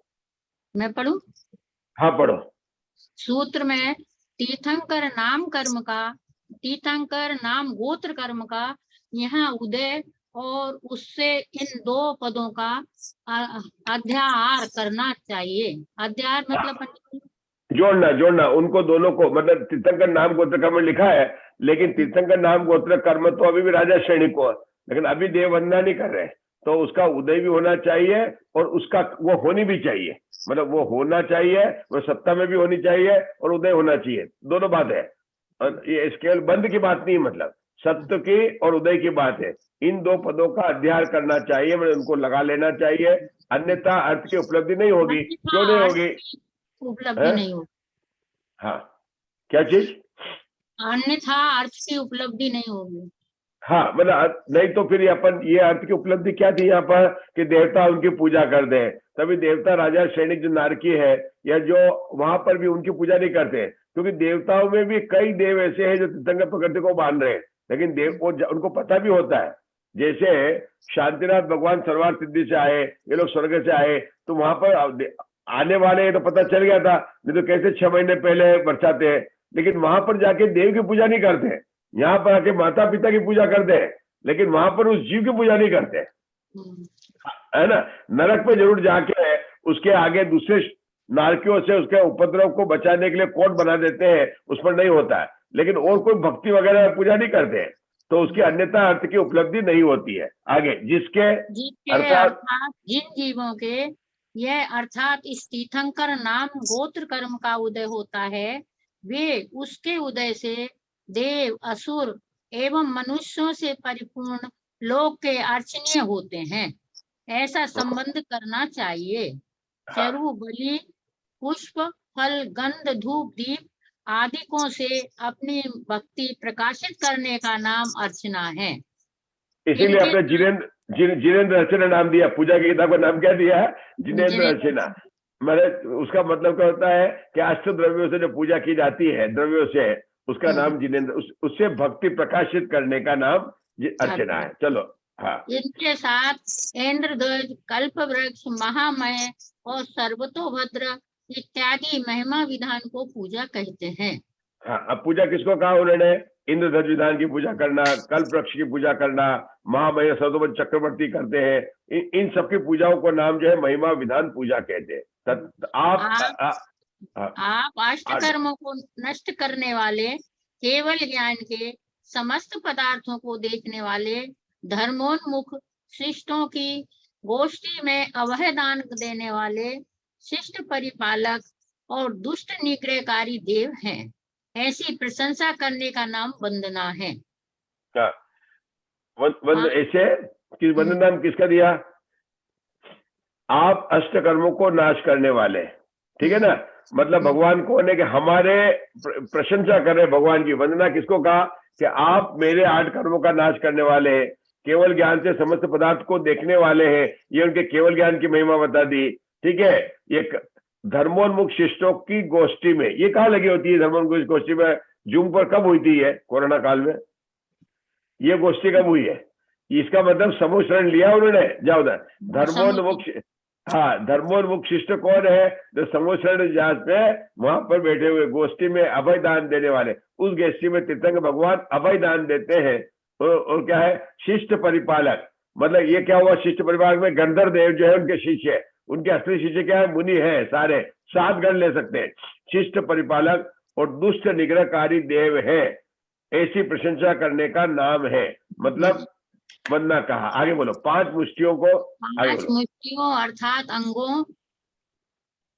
मैं पढ़ूं? हाँ पढ़ो। सूत्र में तीर्थंकर नाम कर्म का, तीर्थंकर नाम गोत्र कर्म का यहाँ उदय और उससे इन दो पदों का अध्याहार करना चाहिए। अध्याहार मतलब जोड़ना, जोड़ना उनको दोनों को, मतलब तीर्थंकर नाम गोत्र कर्म लिखा है लेकिन तीर्थंकर नाम गोत्र कर्म तो अभी भी राजा श्रेणी को है, लेकिन अभी देव वंदना नहीं कर रहे, तो उसका उदय भी होना चाहिए और उसका वो होनी भी चाहिए, मतलब वो होना चाहिए, वो सत्ता में भी होनी चाहिए और उदय होना चाहिए, दोनों बात है। और ये केवल बंद की बात नहीं, मतलब सत्य की और उदय की बात है। इन दो पदों का अध्ययन करना चाहिए, मतलब उनको लगा लेना चाहिए, अन्यथा अर्थ की उपलब्धि नहीं होगी। क्यों नहीं होगी? उपलब्धि नहीं होगी। हाँ क्या चीज? अन्यथा अर्थ की उपलब्धि नहीं होगी। हाँ मतलब नहीं तो फिर अपन ये अर्थ की उपलब्धि क्या थी यहाँ पर कि देवता उनकी पूजा कर दे, तभी देवता राजा श्रेणी जो नारकी है या जो वहां पर भी उनकी पूजा नहीं करते, क्योंकि देवताओं में भी कई देव ऐसे हैं जो तीर्थंकर प्रकृति को मान रहे हैं, लेकिन देव को उनको पता भी होता है। जैसे शांतिनाथ भगवान सर्वार्थ सिद्धि से आए, ये लोग स्वर्ग से आए, तो वहां पर आने वाले तो पता चल गया था, नहीं तो कैसे 6 महीने पहले बरसाते हैं, लेकिन वहां पर जाके देव की पूजा नहीं करते। यहाँ पर आके माता पिता की पूजा करते हैं, लेकिन वहां पर उस जीव की पूजा नहीं करते, है ना। नरक पे जरूर जाके उसके आगे दूसरे नारकियों से उसके उपद्रव को बचाने के लिए कोट बना देते हैं, उस पर नहीं होता है, लेकिन और कोई भक्ति वगैरह पूजा नहीं करते हैं, तो उसकी अन्यथा अर्थ की उपलब्धि नहीं होती है। आगे जिसके अर्थात जिन जीवों के यह अर्थात इस तीर्थंकर नाम गोत्र कर्म का उदय होता है वे उसके उदय से देव असुर एवं मनुष्यों से परिपूर्ण लोक के अर्चनीय होते हैं, ऐसा संबंध करना चाहिए। चरु, बलि, पुष्प, फल, गंध, धूप, दीप आदिकों से अपनी भक्ति प्रकाशित करने का नाम अर्चना है। इसीलिए इनके अपने जिनेंद्र अर्चना नाम दिया, पूजा की किताब का नाम क्या दिया है? जिनेंद्र अर्चना। मतलब उसका मतलब क्या होता है कि अष्ट द्रव्यों से जो पूजा की जाती है, द्रव्यों से, उसका नाम जिनेंद्र, उससे भक्ति प्रकाशित करने का नाम अर्चना है। चलो, हाँ। इनके साथ इंद्रध्वज, कल्प वृक्ष, महामय और सर्वतोभद्र इत्यादि महिमा विधान को पूजा कहते हैं। हाँ, अब पूजा किसको कहा उन्होंने? इंद्रध्वज विधान की पूजा करना, कल्प वृक्ष की पूजा करना, महामय सर्वतोभद्र चक्रवर्ती करते हैं, इन सबकी पूजाओं को नाम जो है महिमा विधान पूजा कहते हैं। आप अष्टकर्मों को नष्ट करने वाले, केवल ज्ञान के समस्त पदार्थों को देखने वाले, धर्मोन्मुख शिष्टों की गोष्ठी में अभय दान देने वाले, शिष्ट परिपालक और दुष्ट निग्रहकारी देव हैं। ऐसी प्रशंसा करने का नाम वंदना है। ऐसे किस वंदना नाम किसका दिया? आप अष्टकर्मों को नाश करने वाले, ठीक है ना? मतलब भगवान कौन है कि हमारे प्रशंसा कर रहे भगवान की। वंदना किसको कहा? कि आप मेरे 8 कर्मों का नाश करने वाले हैं, केवल ज्ञान से समस्त पदार्थ को देखने वाले हैं। ये उनके केवल ज्ञान की महिमा बता दी, ठीक है। ये धर्मोन्मुख शिष्टों की गोष्ठी में, ये कहाँ लगी होती है? धर्मोन्मुख गोष्ठी में जूम पर कब हुई थी? ये कोरोना काल में ये गोष्ठी कब हुई है? इसका मतलब समूह शरण लिया उन्होंने। जाओ उधर, धर्मोन्मुख, हाँ, धर्मोन्मुख शिष्ट कौन है? जो समूह शरण जहाज पे वहां पर बैठे हुए गोष्ठी में अभय दान देने वाले। उस गोष्ठी में तीर्थंकर भगवान अभय दान देते हैं। और क्या है? शिष्ट परिपालक। मतलब ये क्या हुआ? शिष्ट परिपालक में गंधर्व देव जो है उनके शिष्य है। उनके असली शिष्य क्या है? मुनि है, सारे 7 गण ले सकते हैं। शिष्ट परिपालक और दुष्ट निग्रहकारी देव है, ऐसी प्रशंसा करने का नाम है। मतलब वंदना कहा। आगे बोलो। 5 मुष्टियों को, आगे 5 बोलो। मुष्टियों अर्थात अंगों,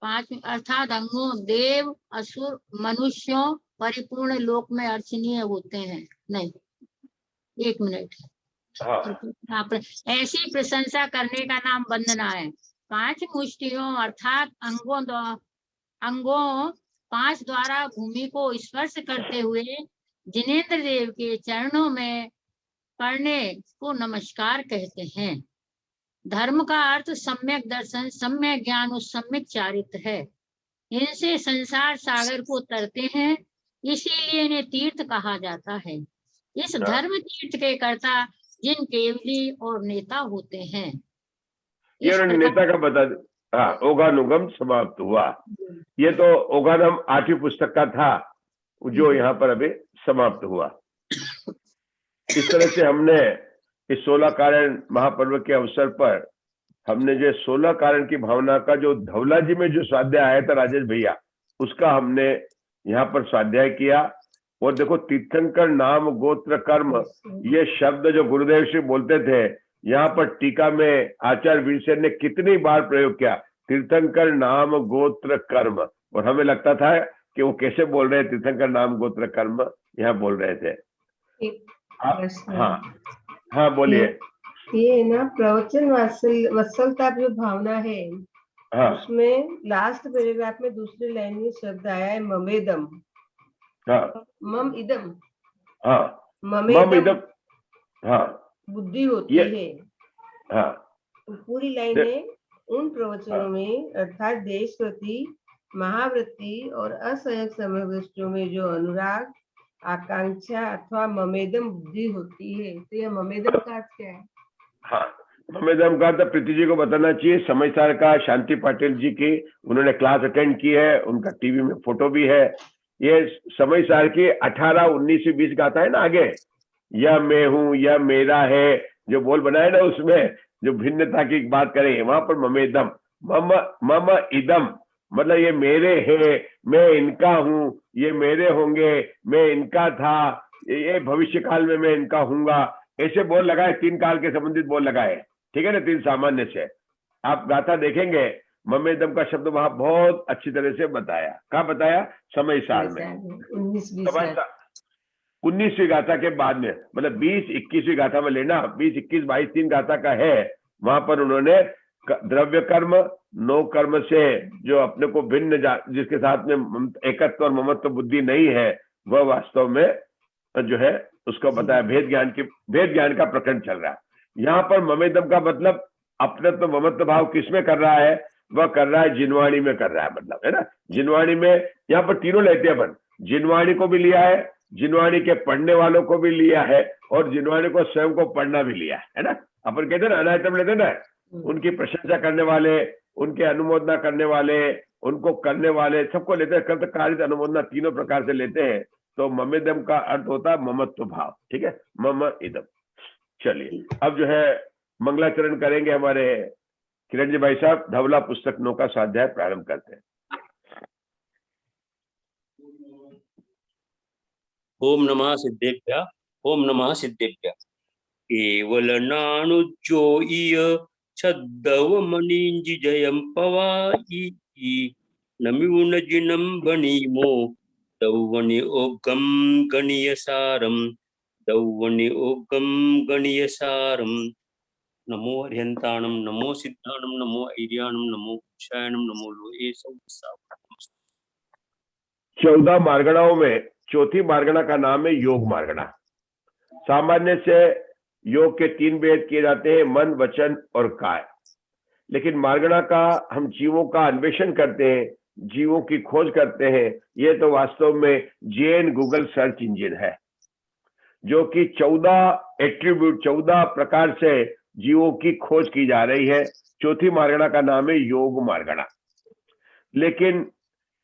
5 अर्थात अंगों देव, असुर, मनुष्यों परिपूर्ण लोक में अर्चनीय होते हैं। नहीं, 1 मिनट। हाँ। ऐसी प्रशंसा करने का नाम वंदना है। 5 मुष्टियों अर्थात अंगों 5 द्वारा भूमि को स्पर्श करते हुए जिनेंद्र देव के चरणों में पड़ने को नमस्कार कहते हैं। धर्म का अर्थ सम्यक दर्शन, सम्यक ज्ञान और सम्यक चारित्र है। इनसे संसार सागर को तरते हैं, इसीलिए इन्हें तीर्थ कहा जाता है। इस धर्म तीर्थ के कर्ता जिन केवली और नेता होते हैं। ये नेता का बता दे। हाँ, ओघानुगम समाप्त हुआ। ये तो ओघानम 8वीं पुस्तक का था, जो यहाँ पर अभी समाप्त हुआ। इस तरह से हमने इस 16 कारण महापर्व के अवसर पर हमने जो 16 कारण की भावना का जो धवला जी में जो स्वाध्याय आया था राजेश भैया, उसका हमने यहाँ पर स्वाध्याय किया। और देखो, तीर्थंकर नाम गोत्र कर्म, ये शब्द जो गुरुदेव श्री बोलते थे, यहाँ पर टीका में आचार्य वीरसेन ने कितनी बार प्रयोग किया, तीर्थंकर नाम गोत्र कर्म। और हमें लगता था कि वो कैसे बोल रहे हैं, तीर्थंकर नाम गोत्र कर्म यहाँ बोल रहे थे। हाँ हाँ, बोलिए। ये ना प्रवचन वत्सलता की भावना है। हाँ। उसमें लास्ट पैराग्राफ में दूसरी लाइन में शब्द आया है ममेदम। हाँ। मम इदम। हाँ, मम इदम। हाँ, बुद्धि होती है। हाँ, तो पूरी लाइन है उन प्रवचनों में, अर्थात देश प्रति, महावृत्ति और असहयोग समवृष्टियों में जो अनुराग, आकांक्षा अथवा ममेदम बुद्धि होती है। तो यह ममेदम का अर्थ क्या है? हाँ, ममेदम का तो प्रीति जी को बताना चाहिए। समय सार का शांति पाटिल जी की, उन्होंने क्लास अटेंड की है, उनका टीवी में फोटो भी है। ये समय सार की 18, 19, 20 गाता है ना आगे, यह मैं हूं, यह मेरा है, जो बोल बनाए ना, उसमें जो भिन्नता की बात करें, वहां पर ममेदम, मम इदम, मतलब ये मेरे है, मैं इनका हूं, ये मेरे होंगे, मैं इनका था, ये भविष्य काल में मैं इनका हूंगा, ऐसे बोल लगाए। 3 काल के संबंधित बोल लगाए, ठीक है ना, 3 सामान्य से। आप गाथा देखेंगे, ममेदम का शब्द वहां बहुत अच्छी तरह से बताया। कहाँ बताया? समय साल में। 19वीं गाथा के बाद में, मतलब 20-21वीं गाथा में लेना, 20-21-22-3 गाथा का है, वहां पर उन्होंने द्रव्य कर्म, नो कर्म से जो अपने को भिन्न, जिसके साथ में एकत्व और ममत्व बुद्धि नहीं है, वह वास्तव में जो है उसको बताया भेद ज्ञान का प्रकरण चल रहा है। यहाँ पर ममेदम का मतलब अपने तो ममत्व भाव किसमें कर रहा है? वह कर रहा है जिनवाणी में कर रहा है, मतलब है ना, जिनवाणी में। यहाँ पर तीनों लेते हैं अपन, जिनवाणी को भी लिया है, जिनवाणी के पढ़ने वालों को भी लिया है, और जिनवाणी को स्वयं को पढ़ना भी लिया है ना। अपन कहते हैं ना अनायतम लेते ना, उनकी प्रशंसा करने वाले, उनके अनुमोदना करने वाले, उनको करने वाले, सबको लेते हैं। कर्त कारित अनुमोदना तीनों प्रकार से लेते हैं। तो ममेदम का अर्थ होता है ममत्व भाव, ठीक है, मम इदम। चलिए अब जो है मंगलाचरण करेंगे हमारे किरण जी भाई साहब। धवला पुस्तक 9 का स्वाध्याय प्रारंभ करते हैं। ओम नमः सिद्धेभ्य, ओम नमः सिद्धेभ्य। केवल नानुज्जोय छद्दव मनींजिजयं पवाई नमिउन जिनं बनीमो दौवनि ओगम गणीयसारम दौवनि ओगम गणीयसारम। नमो अर्यंताणम, नमो सिद्धाणम, नमो ऐर्याणम, नमो कुशायणम, नमो लोहे सौसावरणम। 14 मार्गणाओं में चौथी मार्गणा का नाम है योग मार्गणा। सामान्य से योग के 3 भेद किए जाते हैं, मन, वचन और काय। लेकिन मार्गणा का हम जीवों का अन्वेषण करते हैं, जीवों की खोज करते हैं। ये तो वास्तव में जेन गूगल सर्च इंजन है, जो कि 14 एट्रीब्यूट, 14 प्रकार से जीवों की खोज की जा रही है। चौथी मार्गणा का नाम है योग मार्गणा। लेकिन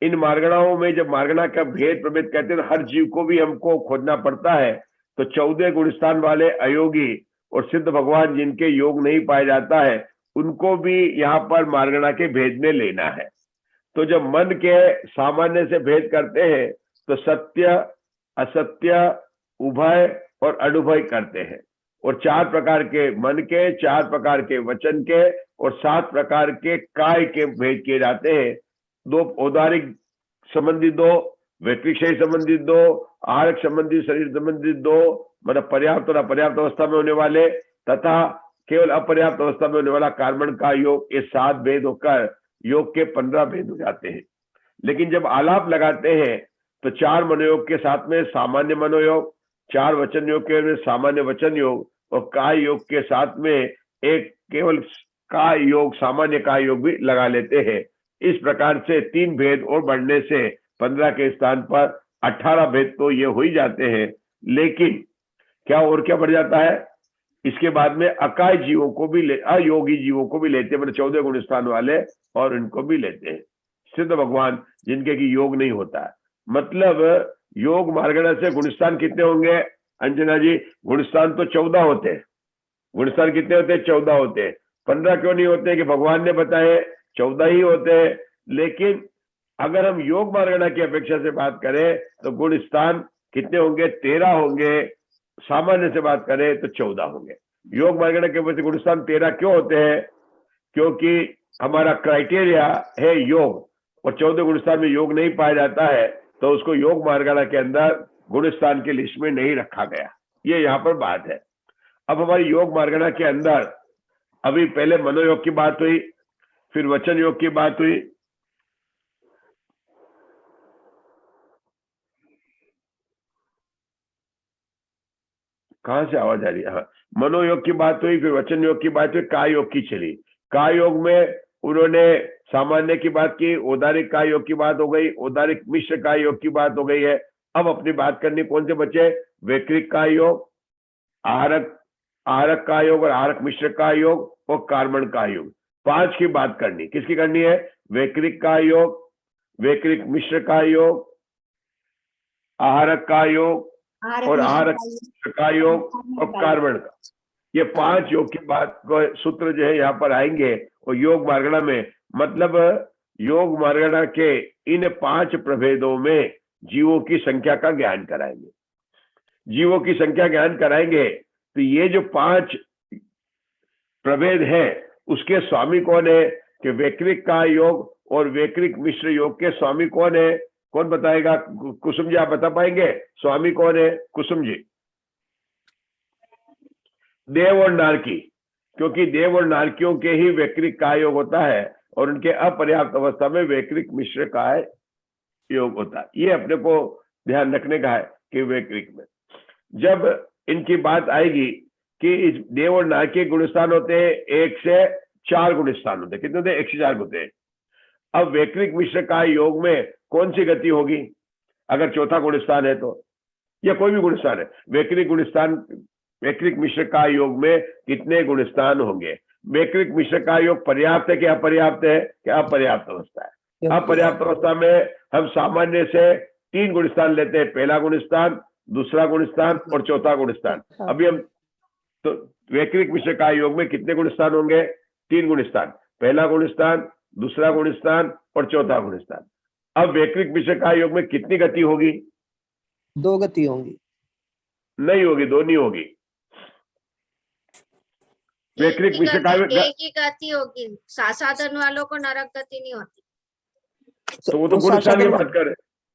इन मार्गणाओं में जब मार्गणा का भेद प्रभेद कहते हैं, तो हर जीव को भी हमको खोजना पड़ता है। तो 14 गुणस्थान वाले अयोगी और सिद्ध भगवान जिनके योग नहीं पाया जाता है, उनको भी यहाँ पर मार्गणा के भेद में लेना है। तो जब मन के सामान्य से भेद करते हैं, तो सत्य, असत्य, उभय और अनुभय करते हैं। और 4 प्रकार के मन के, 4 प्रकार के वचन के और 7 प्रकार के काय के भेद किए जाते हैं। 2 औदारिक संबंधी, 2 वैक्रिक शरीर संबंधित, 2 आहारक संबंधी शरीर संबंधित, 2 मतलब पर्याप्त और अपर्याप्त अवस्था में होने वाले, तथा केवल अपर्याप्त अवस्था में होने वाला कार्बन का योग। ये 7 भेद होकर योग के 15 भेद हो जाते हैं। लेकिन जब आलाप लगाते हैं तो 4 मनोयोग के साथ में सामान्य मनोयोग, 4 वचन योग के सामान्य वचन योग, और काय योग के साथ में एक केवल काय योग, सामान्य काय योग भी लगा लेते हैं। इस प्रकार से 3 भेद और बढ़ने से 15 के स्थान पर 18 भेद तो ये हो ही जाते हैं। लेकिन क्या और क्या बढ़ जाता है? इसके बाद में अकाय जीवों को भी अयोगी जीवों को भी लेते हैं, मतलब 14 गुण स्थान वाले, और इनको भी लेते हैं। सिद्ध भगवान जिनके की योग नहीं होता है। मतलब योग मार्गणा से गुणस्थान कितने होंगे अंजना जी? गुणस्थान तो 14 होते हैं। गुणस्थान कितने होते हैं? 14 होते हैं। 15 क्यों नहीं होते कि भगवान ने बताए 14 ही होते हैं। लेकिन अगर हम योग मार्गणा की अपेक्षा से बात करें तो गुण स्थान कितने होंगे? 13 होंगे। सामान्य से बात करें तो 14 होंगे। योग मार्गणा के वजह से गुण स्थान 13 क्यों होते हैं? क्योंकि हमारा क्राइटेरिया है योग, और 14 गुण स्थान में योग नहीं पाया जाता है, तो उसको योग मार्गणा के अंदर गुण स्थान की लिस्ट में नहीं रखा गया। ये यहाँ पर बात है। अब हमारी योग मार्गणा के अंदर अभी पहले मनोयोग की बात हुई, फिर वचन योग की बात हुई, कहां से आवाज आ रही है? हाँ, मनोयोग की बात हुई, फिर वचन योग की बात हुई, काय योग की चली। काय योग में उन्होंने सामान्य की बात की, औदारिक काय योग की बात हो गई, औदारिक मिश्र काय योग की बात हो गई है। अब अपनी बात करनी कौन से बचे? वैक्रिक काय योग, आहारक काय योग और आहारक मिश्र काय योग और कार्बन काय योग। 5 की बात करनी। किसकी करनी है? वैक्रिक काय योग, वैक्रिक मिश्र काय योग, आहारक काय योग और आहारक का योग और कार्बन का। ये 5 योग की बात को सूत्र जो है यहाँ पर आएंगे, और योग मार्गणा में, मतलब योग मार्गणा के इन 5 प्रभेदों में जीवों की संख्या का ज्ञान कराएंगे। जीवों की संख्या ज्ञान कराएंगे तो ये जो 5 प्रभेद है उसके स्वामी कौन है? कि वैक्रिक का योग और वैक्रिक मिश्र योग के स्वामी कौन है? कौन बताएगा? कुसुम जी आप बता पाएंगे? स्वामी कौन है? कुसुम जी। देव और नारकी, क्योंकि देव और नारकियों के ही वैक्रिक काय योग होता है और उनके अपर्याप्त अवस्था में वैक्रिक मिश्र काय योग होता है। ये अपने को ध्यान रखने का है कि वैक्रिक में जब इनकी बात आएगी कि इस देव और नारकी गुण स्थान होते हैं 1 से 4 गुण स्थान होते हैं। कितने होते हैं? 1 से 4 होते हैं। अब वैक्रिक मिश्र काय योग में कौन सी गति होगी? अगर चौथा गुण स्थान है तो, या कोई भी गुण स्थान है, वैक्रिक मिश्र काय योग में कितने गुण स्थान होंगे? वैक्रिक मिश्र काय योग पर्याप्त है कि अपर्याप्त है? कि अपर्याप्त अवस्था है। अपर्याप्त अवस्था में हम सामान्य से 3 गुण स्थान लेते हैं, पहला गुण स्थान, दूसरा गुण स्थान और चौथा गुण स्थान। अभी हम तो वैक्रिक मिश्र काय योग में कितने गुण स्थान होंगे? 3 गुण स्थान, पहला गुण स्थान, दूसरा गुण स्थान और चौथा गुण स्थान। अब वैक्रिक मिश्र काय योग में कितनी गति होगी? 2 गति होंगी। नहीं होगी, 2 नहीं होगी। वैक्रिक मिश्र काय योग एक ही गति होगी। साधन वालों को नरक गति नहीं होती। तो वो तो गुण स्थान की बात कर रहे,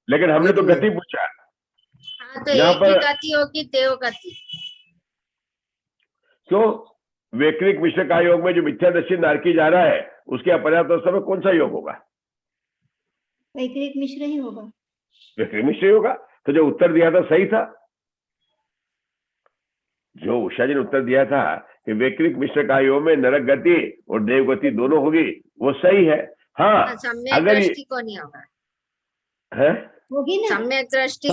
लेकिन हमने तो गति पूछा। हाँ, तो एक ही गति होगी, देव गति। तो वैक्रिक मिश्र काय योग में जो मिथ्यादर्शी नारकी जा रहा है उसके अपर्याप्त अवस्था में कौन सा योग होगा? वैक्रिक मिश्र ही होगा। वैक्रिक मिश्र ही होगा। तो जो उत्तर दिया था सही था, जो उषा जी ने उत्तर दिया था कि वैक्रिक मिश्र काय योग में नरक गति और देव गति दोनों होगी, वो सही है। हाँ, अगर दृष्टि को नहीं होगा है, होगी ना, सम्यक दृष्टि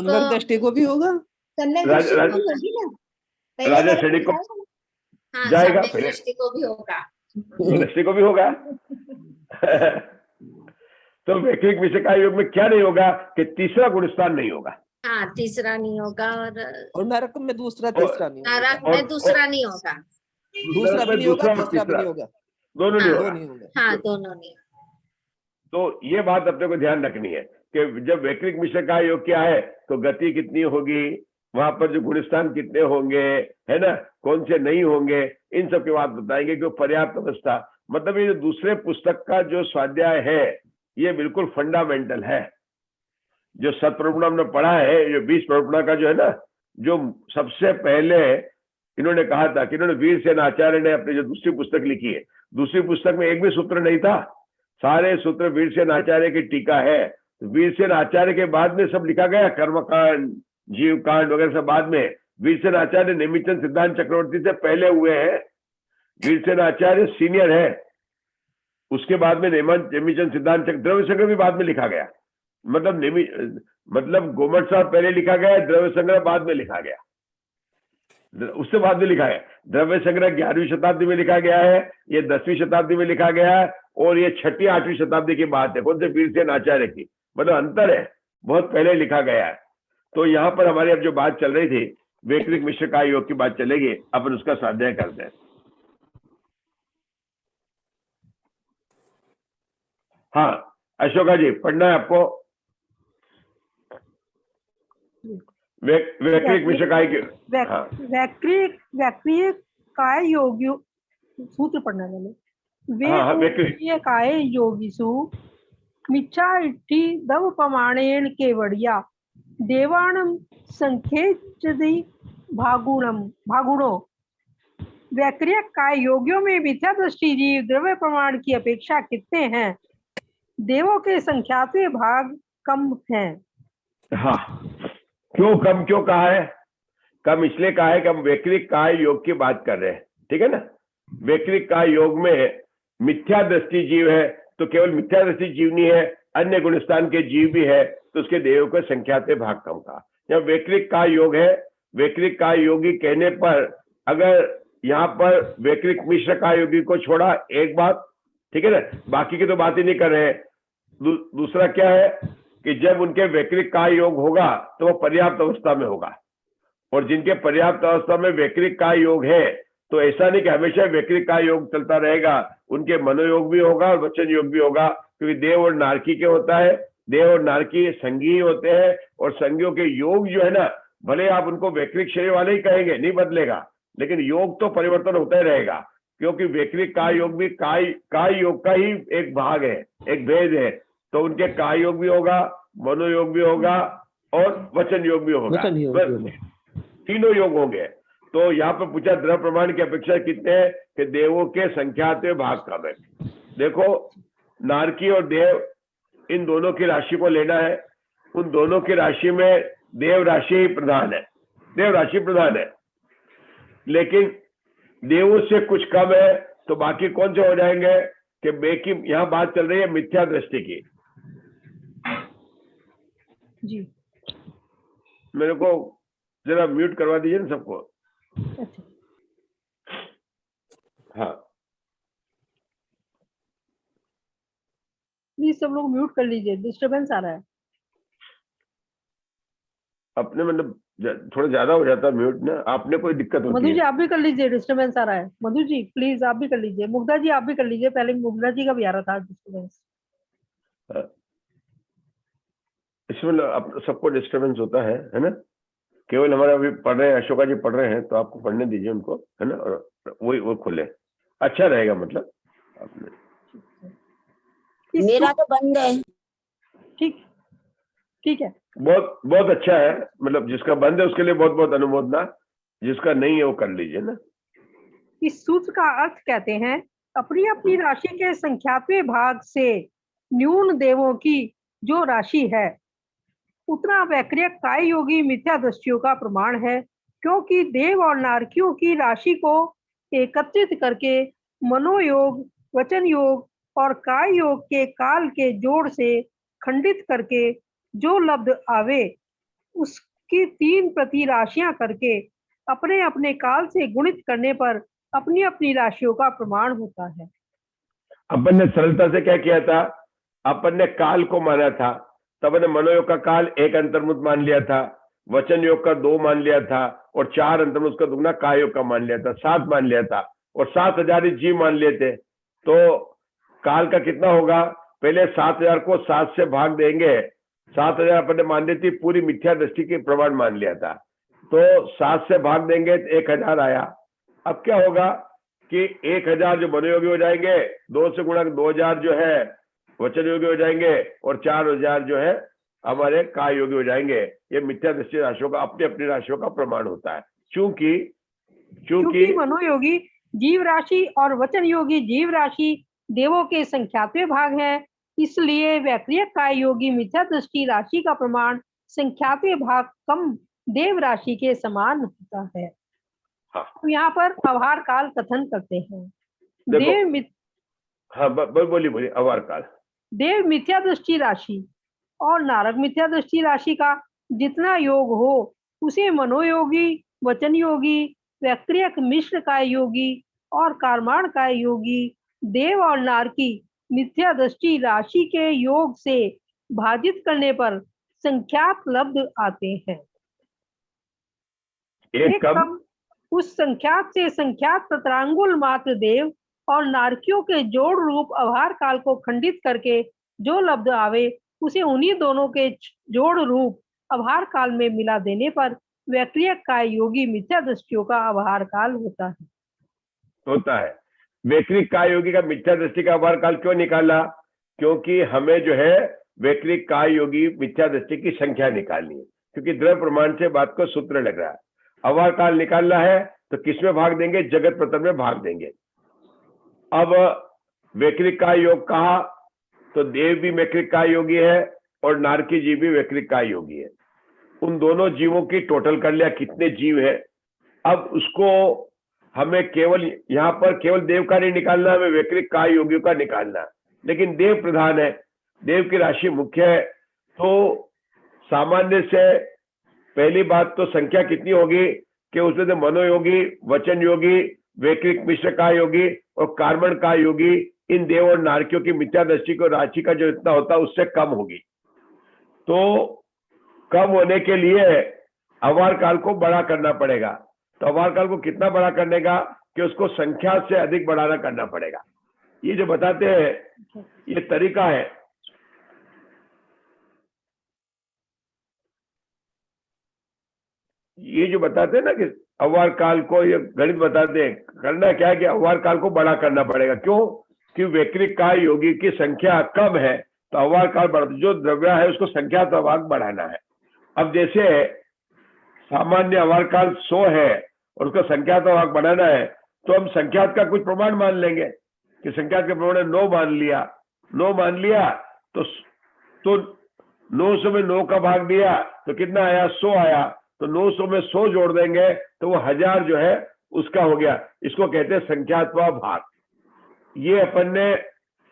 को भी होगा। सम्यक दृष्टि को होगी ना, पहले राजा नरक श्रेणी को हाँ, जाएगा, सम्यक दृष्टि को भी होगा। दृष्टि को भी होगा। तो वैक्रिक मिश्र काय योग में क्या नहीं होगा कि तीसरा गुण स्थान नहीं होगा। हाँ, तीसरा नहीं होगा और नरक में दूसरा तीसरा नहीं होगा। नरक में दूसरा नहीं होगा, दूसरा भी नहीं होगा, तीसरा भी नहीं होगा, दोनों नहीं होगा। हाँ, दोनों नहीं। तो ये बात अपने को ध्यान रखनी है कि जब वैक्रिक मिश्र काय योग क्या है तो गति कितनी होगी, वहां पर जो गुणस्थान कितने होंगे, है ना, कौन से नहीं होंगे, इन सब की बात बताएंगे कि पर्याप्त अवस्था। मतलब ये जो दूसरे पुस्तक का जो स्वाध्याय है ये बिल्कुल फंडामेंटल है। जो सत्प्रगुण हमने पढ़ा है, जो 20 प्रगुणा का जो है ना, जो सबसे पहले इन्होंने कहा था कि इन्होंने वीरसेन आचार्य ने अपनी जो दूसरी पुस्तक लिखी है, दूसरी पुस्तक में एक भी सूत्र नहीं था, सारे सूत्र वीरसेन आचार्य की टीका है। वीरसेन आचार्य के बाद में सब लिखा गया, कर्मकांड, जीव कांड वगैरह सब बाद में। वीरसेन आचार्य नेमिचंद सिद्धांत चक्रवर्ती से पहले हुए हैं। वीरसेन आचार्य सीनियर है, उसके बाद में नेमिचंद सिद्धांत द्रव्य संग्रह भी बाद में लिखा गया। मतलब गोमट साहब पहले लिखा गया, द्रव्य संग्रह बाद में लिखा गया, उससे बाद में लिखा है। द्रव्य संग्रह 11वीं शताब्दी में लिखा गया है, ये 10वीं शताब्दी में लिखा गया है, और ये 6वीं 8वीं शताब्दी की बात है। कौन से? वीरसेन आचार्य की। मतलब अंतर है, बहुत पहले लिखा गया है। तो यहाँ पर हमारी अब जो बात चल रही थी वैक्रिक मिश्र काय योग की बात चलेगी, अपन उसका स्वाध्याय करते हैं। हाँ अशोका जी, पढ़ना है आपको वैक्रिक मिश्र काय के। हाँ। वैक्रिक काय योगी सूत्र पढ़ना है। हाँ, वैक्रिक काय योगिषु मिच्छा इट्ठी दव प्रमाणेन केवड़िया देवाणम संख्येचदि भागुणो। वैक्रिक काय योगियों में मिथ्या दृष्टि जीव द्रव्य प्रमाण की अपेक्षा कितने हैं? देवों के संख्या से भाग कम हैं। हाँ, क्यों कम, क्यों कहा है कम? इसलिए कहा है कि हम वैक्रिक काय योग की बात कर रहे हैं, ठीक है ना। वैक्रिक काय योग में मिथ्या दृष्टि जीव है, तो केवल मिथ्या दृष्टि जीव नहीं है, अन्य गुणस्थान के जीव भी है, तो उसके देवों को संख्या से भाग कम का। यहाँ वैक्रिक काय योग है, वैक्रिक काय योगी कहने पर अगर यहाँ पर वैक्रिक मिश्र काय योगी को छोड़ा एक बात, ठीक है ना, बाकी की तो बात ही नहीं कर रहे हैं। दूसरा क्या है कि जब उनके वैक्रिक काय योग होगा तो वो पर्याप्त अवस्था में होगा, और जिनके पर्याप्त अवस्था में वैक्रिक काय योग है तो ऐसा नहीं कि हमेशा वैक्रिक काय योग चलता रहेगा, उनके मनोयोग भी होगा और वचन योग भी होगा, क्योंकि देव और नारकी के होता है। देव और नारकी संगी होते हैं, और संगियों के योग जो है ना, भले आप उनको वैक्रिक शरीर वाले ही कहेंगे, नहीं बदलेगा, लेकिन योग तो परिवर्तन होता ही रहेगा, क्योंकि वैक्रिक काय योग भी काय योग का ही एक भाग है, एक भेद है। तो उनके काय योग भी होगा मनोयोग भी होगा और वचन योग भी होगा, वचन योग भी होगा। तीनों योग होंगे। तो यहाँ पे पूछा द्रव्य प्रमाण की अपेक्षा कितने हैं कि देवों के संख्यात्मक भाग कम है। देखो नारकी और देव इन दोनों की राशि को लेना है, उन दोनों की राशि में देव राशि ही प्रधान है, देव राशि प्रधान है, लेकिन देवों से कुछ कम है तो बाकी कौन से हो जाएंगे कि बेकी। यहाँ बात चल रही है मिथ्या दृष्टि की। जी मेरे को जरा म्यूट करवा दीजिए ना सबको। अच्छा हाँ प्लीज सब लोग म्यूट कर लीजिए, डिस्टरबेंस आ रहा है। अपने मतलब थोड़ा ज्यादा हो जाता है म्यूट ना, आपने कोई दिक्कत होती मधु जी है। आप भी कर लीजिए, डिस्टरबेंस आ रहा है। मधु जी प्लीज आप भी कर लीजिए। मुग्धा जी आप भी कर लीजिए, पहले मुग्धा जी का भी आ रहा था डिस्टरबेंस। इसमें सबको डिस्टरबेंस होता है ना। केवल हमारे अभी पढ़ रहे हैं, अशोका जी पढ़ रहे हैं, तो आपको पढ़ने दीजिए उनको, है ना, और वो खुले, अच्छा रहेगा। मतलब आपने मेरा तो बंद है। ठीक ठीक है, बहुत बहुत अच्छा है। मतलब जिसका बंद है उसके लिए बहुत बहुत अनुमोदना, जिसका नहीं है वो कर लीजिए ना। इस सूत्र का अर्थ कहते हैं अपनी अपनी राशि के संख्यात्मक भाग से न्यून देवों की जो राशि है उतना वैक्रियक काय योगी मिथ्या दृष्टियों का प्रमाण है, क्योंकि देव और नारकियों की राशि को एकत्रित करके मनोयोग, वचन योग और काय योग के काल के जोड़ से खंडित करके जो लब्ध आवे उसकी 3 प्रति राशियां करके अपने अपने काल से गुणित करने पर अपनी अपनी राशियों का प्रमाण होता है। अपन ने सरलता से क्या किया था, अपन ने काल को माना था, तब ने मनोयोग का काल 1 अंतर्मुख मान लिया था, वचन योग का 2 मान लिया था, और 4 अंतर्मुख का दुगना काय योग का मान लिया था, 7 मान लिया था, और 7000 जीव मान लिए थे। तो काल का कितना होगा, पहले 7000 को 7 से भाग देंगे। 7000 अपन ने मान ली थी, पूरी मिथ्या दृष्टि के प्रमाण मान लिया था, तो 7 से भाग देंगे तो 1000 आया। अब क्या होगा कि 1000 जो मनोयोगी हो जाएंगे, 2 से गुणा 2000 जो है वचन योगी हो जाएंगे, और 4000 जो है हमारे काय योगी हो जाएंगे। ये मिथ्या दृष्टि राशियों का अपनी अपनी राशियों का प्रमाण होता है। चूंकि मनोयोगी जीव राशि और वचन योगी जीव राशि देवों के संख्यात्मक भाग है, इसलिए वैक्रियक काय योगी मिथ्या दृष्टि राशि का प्रमाण संख्यात्मक भाग कम देव राशि के समान होता है। हाँ। तो यहाँ पर अवहार काल कथन करते हैं। बोलिए अवहार काल। देव मिथ्या दृष्टि राशि और नारक मिथ्या दृष्टि राशि का जितना योग हो उसे मनोयोगी, वचन योगी, वैक्रियक मिश्र काय योगी और कारमाण काय योगी देव और नारकी मिथ्या दृष्टि राशि के योग से भाजित करने पर संख्यात लब्ध आते हैं। एक कम उस संख्यात से संख्यात तत्रांगुल मात्र देव और नारकियों के जोड़ रूप अवहार काल को खंडित करके जो लब्ध आवे उसे उन्हीं दोनों के जोड़ रूप अवहार काल में मिला देने पर वैक्रियक काय योगी मिथ्या दृष्टियों का अवहार काल होता है। वैक्रिक काय योगी का मिथ्या दृष्टि का अवहार काल क्यों निकाला? क्योंकि हमें जो है वैक्रिक काय योगी मिथ्या दृष्टि की संख्या निकालनी है, क्योंकि द्रव्य प्रमाण से बात को सूत्र लग रहा है। अवहार काल निकालना है तो किसमें भाग देंगे? जगत प्रथम में भाग देंगे। अब वैक्रिक काय योग कहा तो देव भी वैक्रिक काय योगी है और नारकी जीव भी वैक्रिक काय योगी है। उन दोनों जीवों की टोटल कर लिया कितने जीव है। अब उसको हमें केवल यहाँ पर केवल देव का नहीं निकालना, हमें वैक्रिक काय योगियों का निकालना, लेकिन देव प्रधान है, देव की राशि मुख्य है। तो सामान्य से पहली बात तो संख्या कितनी होगी कि उसमें से मनोयोगी, वचन योगी, वैक्रिक मिश्र काय योगी और कार्बन काय योगी इन देव और नारकियों की मिथ्या दृष्टि को राशि का जो इतना होता है उससे कम होगी। तो कम होने के लिए अवहार काल को बड़ा करना पड़ेगा। तो अवहार काल को कितना बड़ा करने का कि उसको संख्या से अधिक बढ़ाना करना पड़ेगा। ये जो बताते हैं ये तरीका है। ये जो बताते हैं ना कि अवहार काल को ये गणित बताते हैं, करना क्या है कि अवहार काल को बड़ा करना पड़ेगा। क्यों? कि वैक्रिक काय योगी की संख्या कम है, तो अवार काल बढ़ता, जो द्रव्य है उसको संख्यात्मक भाग बढ़ाना है। अब जैसे सामान्य अवार काल 100 है और उसका संख्यात्मक भाग बढ़ाना है, तो हम संख्यात का कुछ प्रमाण मान लेंगे कि संख्यात के प्रमाण 9 मान लिया, 9 मान लिया तो 900 में 9 का भाग दिया तो कितना आया, 100 आया, तो 900 में 100 जोड़ देंगे तो वो 1000 जो है उसका हो गया। इसको कहते हैं संख्यात्मक भाग। ये अपन ने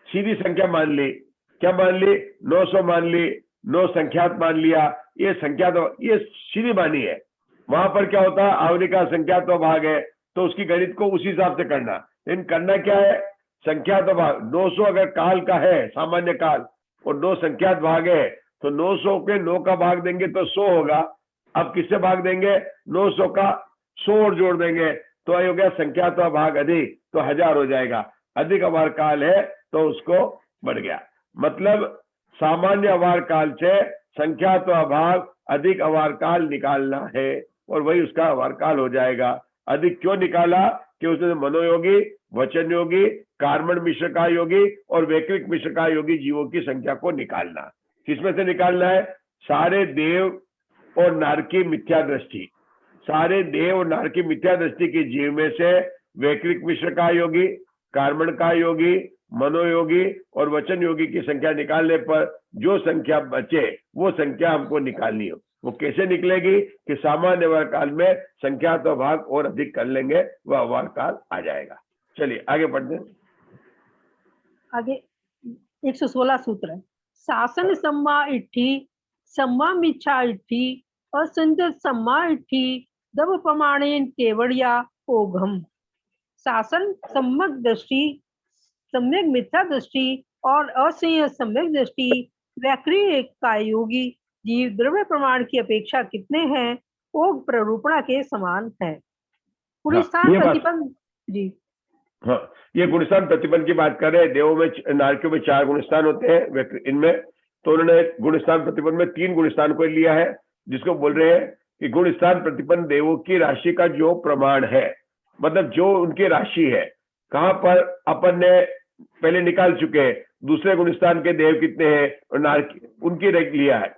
सीधी संख्या मान ली, क्या मान ली, 900 मान ली, 9 संख्यात मान लिया, ये संख्यात, ये सीधी मानी है। वहां पर क्या होता है, आवली का संख्यात्मक भाग है तो उसकी गणित को उसी हिसाब से करना। लेकिन करना क्या है, संख्यात्मक भाग 900 अगर काल का है, सामान्य काल, और 9 संख्यात भाग है, तो 900 के 9 का भाग देंगे तो 100 होगा। अब किससे भाग देंगे, 900 का 100 और जोड़ देंगे तो ये हो गया संख्यात्मक भाग अधिक, तो 1000 हो जाएगा। अधिक अवार काल है तो उसको बढ़ गया। मतलब सामान्य अवार काल से संख्यात्मक भाग अधिक अवार काल निकालना है और वही उसका अवार काल हो जाएगा। अधिक क्यों निकाला कि उसने मनोयोगी, वचन योगी, कार्मण मिश्र का योगी और वैकृत मिश्र का योगी जीवों की संख्या को निकालना। किसमें से निकालना है, सारे देव और नर की मिथ्या दृष्टि, सारे देव और नर की मिथ्या दृष्टि के जीव में से वैकृत मिश्र का योगी, कार्मण का योगी, मनोयोगी और वचन योगी की संख्या निकालने पर जो संख्या बचे वो संख्या हमको निकालनी हो। वो कैसे निकलेगी कि सामान्य अवार काल में संख्या तो भाग और अधिक कर लेंगे, वह अवार काल आ जाएगा। चलिए आगे पढ़ते हैं। आगे 116 सूत्र है। शासन सम्मा इट्ठी, सम्मा मिच्छा इट्ठी, असंजत सम्मा इट्ठी, दब प्रमाणेन केवड़िया ओघम। शासन सम्यक दृष्टि, सम्यक मिथ्या दृष्टि और असंयत सम्यक दृष्टि वैक्रिय का योगी जीव द्रव्य प्रमाण की अपेक्षा कितने हैं, ओघ प्ररूपणा के समान है। गुणस्थान प्रतिपन्न जी, हाँ, ये गुणस्थान प्रतिपन्न की बात कर रहे हैं। देवों में, नारकियों में 4 गुणस्थान होते हैं इनमें, तो उन्होंने गुणस्थान प्रतिपन्न में 3 गुणस्थान को लिया है, जिसको बोल रहे हैं कि गुणस्थान प्रतिपन्न देवों की राशि का जो प्रमाण है, मतलब जो उनकी राशि है, कहां पर अपन ने पहले निकाल चुके हैं दूसरे गुणस्थान के देव कितने हैं और नारकी उनकी रेख लिया है,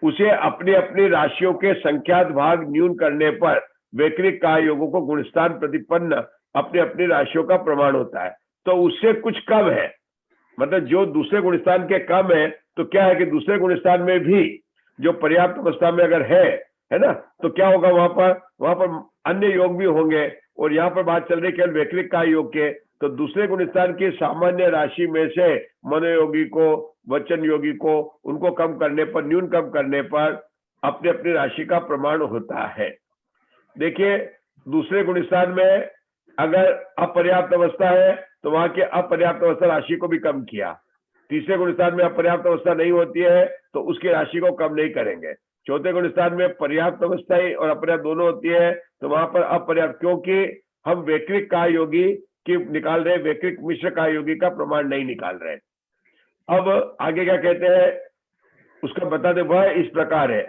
उसे अपनी अपनी राशियों के संख्यात भाग न्यून करने पर वैक्रिक का योगों को गुणस्थान प्रतिपन्न अपनी अपनी राशियों का प्रमाण होता है। तो उससे कुछ कम है, मतलब जो दूसरे गुणस्थान के कम है, तो क्या है कि दूसरे गुणस्थान में भी जो पर्याप्त अवस्था में अगर है ना, तो क्या होगा, वहां पर अन्य योग भी होंगे। और यहाँ पर बात चल रही है केवल वैक्रिक का योग के, तो दूसरे गुणस्थान की सामान्य राशि में से मनोयोगी को, वचन योगी को, उनको कम करने पर, न्यून कम करने पर अपनी अपनी राशि का प्रमाण होता है। देखिए, दूसरे गुणस्थान में अगर अपर्याप्त अवस्था है तो वहां की अपर्याप्त अवस्था राशि को भी कम किया। तीसरे गुणस्थान में अपर्याप्त अवस्था नहीं होती है तो उसकी राशि को कम नहीं करेंगे। चौथे गुणस्थान में पर्याप्त अवस्था और अपर्याप्त दोनों होती है तो वहां पर अपर्याप्त, क्योंकि हम वैक्रिक का योगी की निकाल रहे, वैक्रिक मिश्र का योगी का प्रमाण नहीं निकाल रहे। अब आगे क्या कहते हैं उसका बता दे। वह इस प्रकार है,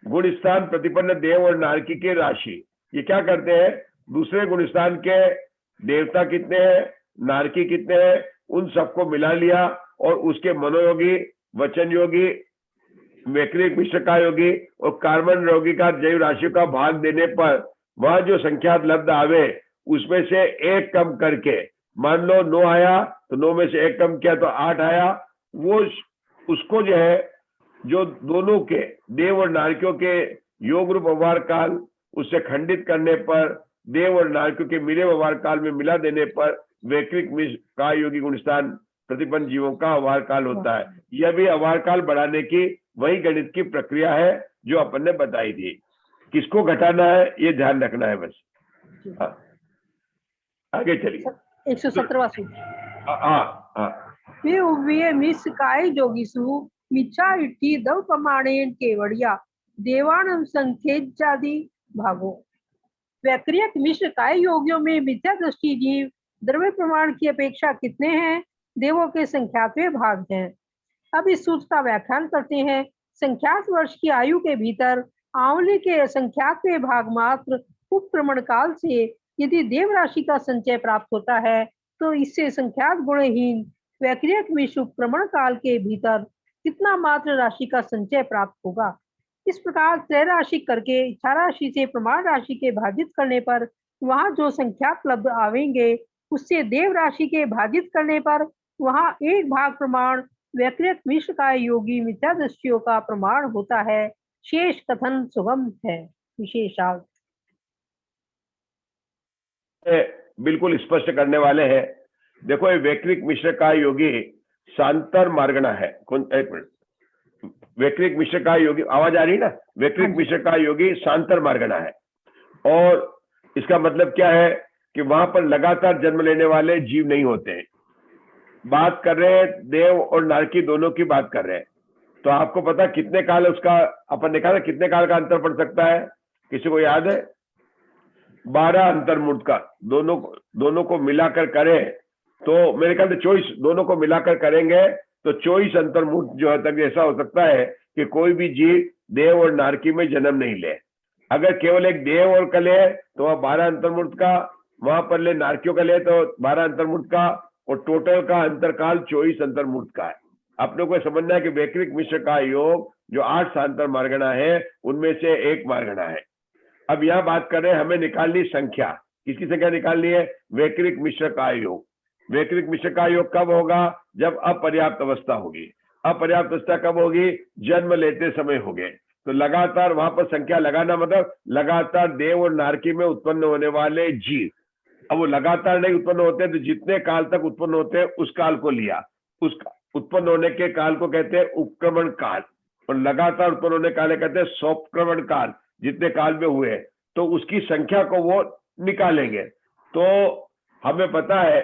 गुणस्थान प्रतिपन्न देव और नारकी की राशि। ये क्या करते हैं, दूसरे गुणस्थान के देवता कितने हैं, नारकी कितने हैं, उन सबको मिला लिया और उसके मनोयोगी, वचन योगी, वैक्रिक मिश्र का योगी और कार्बन योगी का जैव राशि का भाग देने पर वह जो संख्या लब्ध आवे उसमें से 1 कम करके, मान लो 9 आया तो 9 में से 1 कम किया तो 8 आया, वो उसको जो है, जो दोनों के देव और नारकियों के योग रूप अवार काल उससे खंडित करने पर, देव और नारकियों के मिले अवार काल में मिला देने पर वैक्रिक मिश्र का योगी गुणस्थान प्रतिपन्न जीवों का अवार काल होता है। यह भी अवार काल बढ़ाने की वही गणित की प्रक्रिया है जो अपन ने बताई थी। किसको घटाना है ये ध्यान रखना है बस। हाँ, आगे चलिए। 117वां सूत्र। हाँ, मिस काय जोगिसु मिच्छा इट्ठी दव प्रमाणेन केवड़िया देवानम संख्येजादि भागो। वैक्रियक मिश्र काय योगियों में मिथ्या दृष्टि जीव द्रव्य प्रमाण की अपेक्षा कितने हैं, देवों के संख्यात्वे भाग हैं। अब इस सूत्र का व्याख्यान करते हैं। संख्यात वर्ष की आयु के भीतर आंवली के संख्यात्वे भाग मात्र उपक्रमण काल से यदि देव राशि का संचय प्राप्त होता है तो इससे संख्यात गुणहीन वैक्रियक मिश्र उपक्रमण काल के भीतर कितना मात्र राशि का संचय प्राप्त होगा। इस प्रकार त्रय राशि करके इच्छा राशि से प्रमाण राशि के भाजित करने पर वहां जो संख्यापलब्ध आवेंगे उससे देव राशि के भाजित करने पर वहां एक भाग प्रमाण वैकृत मिश्र का योगी मिथ्या दृष्टियों का प्रमाण होता है। शेष कथन सुगम है। विशेषार्थ बिल्कुल स्पष्ट करने वाले हैं। देखो, ये वैकृत मिश्र का योगी शांतर मार्गणा है। एक मिनट, वैकृत मिश्र का योगी, आवाज आ रही है ना? वैकृत मिश्र का योगी शांतर मार्गणा है। और इसका मतलब क्या है कि वहां पर लगातार जन्म लेने वाले जीव नहीं होते हैं। बात कर रहे हैं देव और नारकी दोनों की बात कर रहे हैं। तो आपको पता कितने काल उसका अपन देखा था, कितने काल का अंतर पड़ सकता है? किसी को याद है? 12 अंतर्मुहूर्त का। दोनों को मिलाकर करें तो मेरे ख्याल से 24, दोनों को मिलाकर करेंगे तो 24 अंतर्मुहूर्त जो है तक ऐसा हो सकता है कि कोई भी जीव देव और नारकी में जन्म नहीं ले। अगर केवल एक देव और का ले तो वह 12 अंतर्मुहूर्त का, वहां पर ले नारकियों का ले तो 12 अंतर्मुहूर्त का, और टोटल का अंतरकाल 24 अंतर्मुहूर्त का है। अपने को समझना है कि वैकृत मिश्र का योग जो 8 शांतर मार्गणा है उनमें से एक मार्गणा है। अब यह बात कर रहे हैं हमें निकालनी संख्या। किसकी संख्या निकालनी है? वैकृत मिश्र का योग। वैकृत मिश्र का योग कब होगा? जब अपर्याप्त अवस्था होगी। अपर्याप्त अवस्था कब होगी? जन्म लेते समय होगे। तो लगातार वहां पर संख्या लगाना मतलब लगातार देव और नारकी में उत्पन्न होने वाले जीव। अब वो लगातार नहीं उत्पन्न होते तो जितने काल तक उत्पन्न होते हैं उस काल को लिया। उस उत्पन्न होने के काल को कहते हैं उपक्रमण काल, और लगातार उत्पन्न होने काल कहते हैं स्वक्रमण काल। जितने काल में हुए तो उसकी संख्या को वो निकालेंगे। तो हमें पता है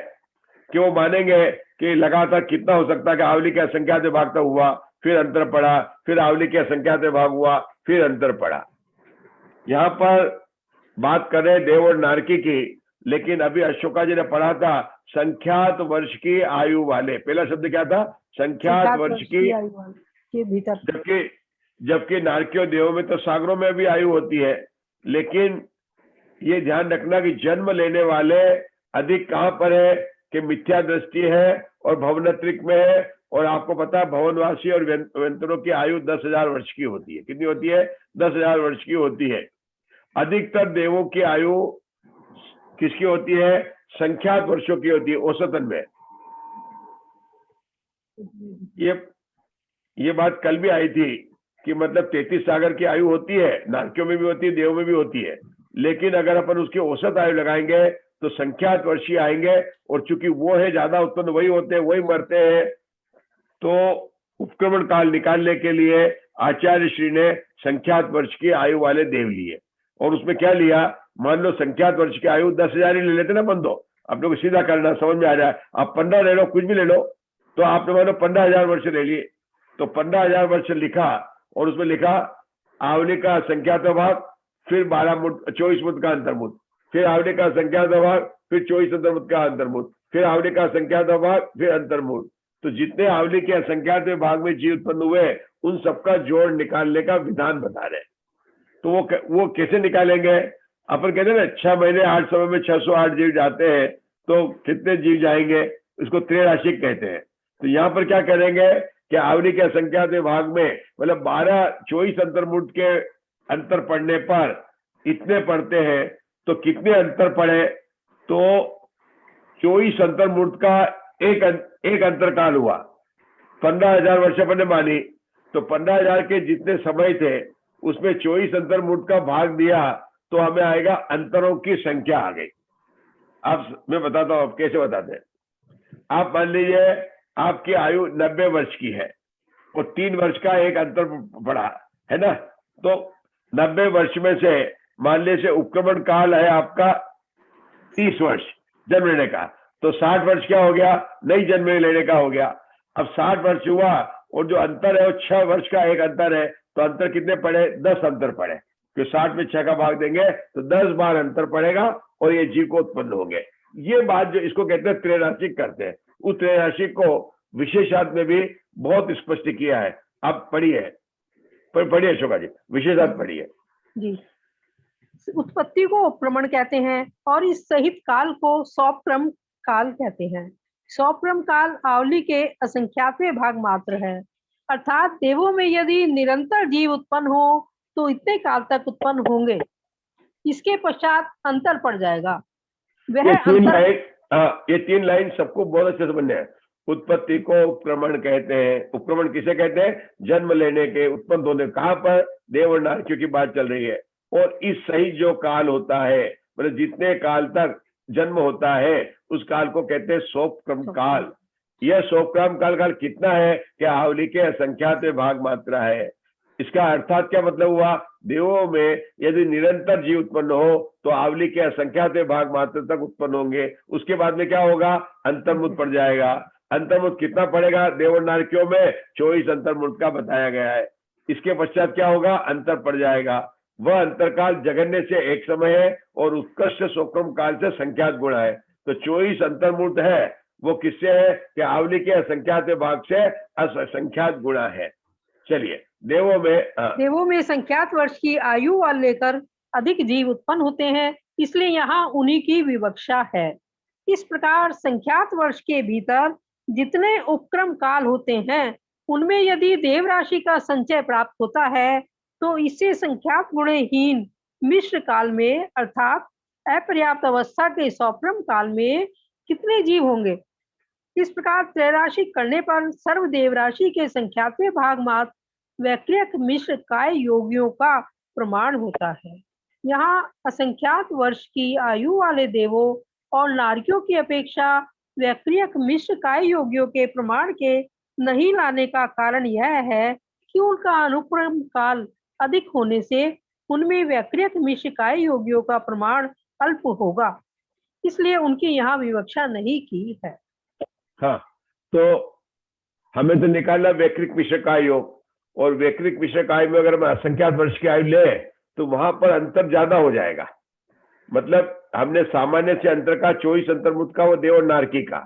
कि वो मानेंगे कि लगातार कितना हो सकता है कि आवली की असंख्या से भागता हुआ, फिर अंतर पड़ा, फिर आवली की असंख्या से भाग हुआ, फिर अंतर पड़ा। यहाँ पर बात कर रहे देव और नारकी की, लेकिन अभी अशोका जी ने पढ़ा था संख्यात वर्ष की आयु वाले। पहला शब्द क्या था? संख्यात वर्ष की आयु के भीतर। जबकि नारकी और देवों में तो सागरों में भी आयु होती है। लेकिन ये ध्यान रखना कि जन्म लेने वाले अधिक कहां पर है कि मिथ्या दृष्टि है और भवनत्रिक में है। और आपको पता है भवनवासी और व्यंतरों की आयु 10,000 वर्ष की होती है। कितनी होती है? 10,000 वर्ष की होती है। अधिकतर देवों की आयु किसकी होती है? संख्यात वर्षों की होती है औसतन में। ये बात कल भी आई थी कि मतलब 33 सागर की आयु होती है, नारकियों में भी होती है, देव में भी होती है। लेकिन अगर अपन उसकी औसत आयु लगाएंगे तो संख्यात वर्षीय आएंगे, और चूंकि वो है ज्यादा उत्पन्न वही होते हैं, वही मरते हैं। तो उपक्रमण काल निकालने के लिए आचार्य श्री ने संख्यात वर्ष की आयु वाले देव लिए। और उसमें क्या लिया? मान लो संख्यात वर्ष की आयु 10,000 ही ले लेते ना बंदो। आप लोग सीधा करना, समझ में आ जाए। आप 15 ले लो, कुछ भी ले लो, तो आपने मान लो 15,000 वर्ष ले लिए। तो 15,000 वर्ष लिखा और उसमें लिखा आवली का संख्यात भाग, फिर 24 मुद का अंतर्मुद, फिर आवली का संख्यात भाग, फिर 24 अंतर्मुद का अंतर्मुद, फिर आवली का संख्यात भाग, फिर अंतर्मुद। तो जितने आवली के असंख्यात भाग में जीव उत्पन्न हुए उन सबका जोड़ निकालने का विधान बता रहे। तो वो कैसे निकालेंगे? अपन कहते हैं ना 6 महीने 8 समय में 608 जीव जाते हैं, तो कितने जीव जाएंगे? इसको त्रैराशिक कहते हैं। तो यहाँ पर क्या करेंगे कि आवली के असंख्यात भाग में मतलब 24 अंतर्मुहूर्त के अंतर पड़ने पर इतने पड़ते हैं। तो कितने अंतर पड़े? तो 24 अंतर्मुहूर्त का एक अंतरकाल हुआ। 15,000 वर्ष अपन ने मानी, तो 15,000 के जितने समय थे उसमें 24 अंतर्मुहूर्त का भाग दिया तो हमें आएगा अंतरों की संख्या आ गई। अब मैं बताता हूं आप कैसे बताते हैं। आप मान लीजिए आपकी आयु 90 वर्ष की है और 3 वर्ष का एक अंतर पड़ा है ना। तो 90 वर्ष में से मान लीजिए उपक्रमण काल है आपका 30 वर्ष जन्म लेने का, तो 60 वर्ष क्या हो गया? नहीं जन्म लेने का हो गया। अब 60 वर्ष हुआ और जो अंतर है वो 6 वर्ष का एक अंतर है। तो अंतर कितने पड़े? 10 अंतर पड़े। तो 60 में 6 का भाग देंगे तो 10 बार अंतर पड़ेगा और ये जीव को उत्पन्न होंगे। ये बात जो इसको कहते हैं त्रैराशिक करते हैं, उस त्रैराशिक को विशेषार्थ में भी बहुत स्पष्ट किया है। आप पढ़िए, पढ़िए अशोका जी, विशेषार्थ पढ़िए जी। उत्पत्ति को प्रमाण कहते हैं और इस सहित काल को सौक्रम काल कहते हैं। सौक्रम काल आवली के असंख्यातवें भाग मात्र है। अर्थात देवों में यदि निरंतर जीव उत्पन्न हो तो इतने काल तक उत्पन्न होंगे, इसके पश्चात अंतर पड़ जाएगा। वह ये तीन लाइन सबको बहुत अच्छे से बनने हैं। उत्पत्ति को उपक्रमण कहते हैं। उपक्रमण किसे कहते हैं? जन्म लेने के, उत्पन्न होने। कहाँ पर? देव और नारकियों की बात चल रही है। और इस सही जो काल होता है, मतलब जितने काल तक जन्म होता है उस काल को कहते हैं सोपक्रम काल। यह सोपक्रम काल कितना है? क्या आवली के असंख्यात भाग मात्रा है। इसका अर्थात क्या मतलब हुआ? देवों में यदि निरंतर जीव उत्पन्न हो तो आवली के असंख्यात भाग मात्र तक उत्पन्न होंगे। उसके बाद में क्या होगा? अंतर्मुद पड़ जाएगा। अंतर्मुद कितना पड़ेगा? देव और नारकियों में 24 अंतर्मुद का बताया गया है। इसके पश्चात क्या होगा? अंतर पड़ जाएगा। वह अंतरकाल जगन्य से एक समय है और उत्कृष्ट सोक्रम काल से संख्यात गुणा है। तो 24 अंतर्मुद है, वो किससे है? कि आवली के असंख्यात भाग से असंख्यात गुणा है। चलिए, देवों में संख्यात वर्ष की आयु वाले लेकर अधिक जीव उत्पन्न होते हैं, इसलिए यहाँ उन्हीं की विवक्षा है। इस प्रकार संख्यात वर्ष के भीतर जितने उपक्रम काल होते हैं उनमें यदि देव राशि का संचय प्राप्त होता है तो इससे संख्यात गुणहीन मिश्र काल में अर्थात अपर्याप्त अवस्था के सौक्रम काल में कितने जीव होंगे। इस प्रकार त्रैराशि करने पर सर्वदेव राशि के संख्यातवें भाग मात्र वैक्रियक मिश्र काय योगियों का प्रमाण होता है। यहाँ असंख्यात वर्ष की आयु वाले देवों और नारकियों की अपेक्षा वैक्रियक मिश्र काय योगियों के प्रमाण के नहीं लाने का कारण यह है कि उनका अनुक्रम काल अधिक होने से उनमें वैक्रियक मिश्र काय योगियों का प्रमाण अल्प होगा, इसलिए उनकी यहाँ विवक्षा नहीं की है। हाँ, तो हमें तो निकालना वैक्रिक मिश्र काय योग, और वैक्रिक मिश्र काय में अगर मैं असंख्यात वर्ष की आयु ले तो वहां पर अंतर ज्यादा हो जाएगा। मतलब हमने सामान्य से अंतर का 24 अंतर्मुद का, वो देव और नारकी का।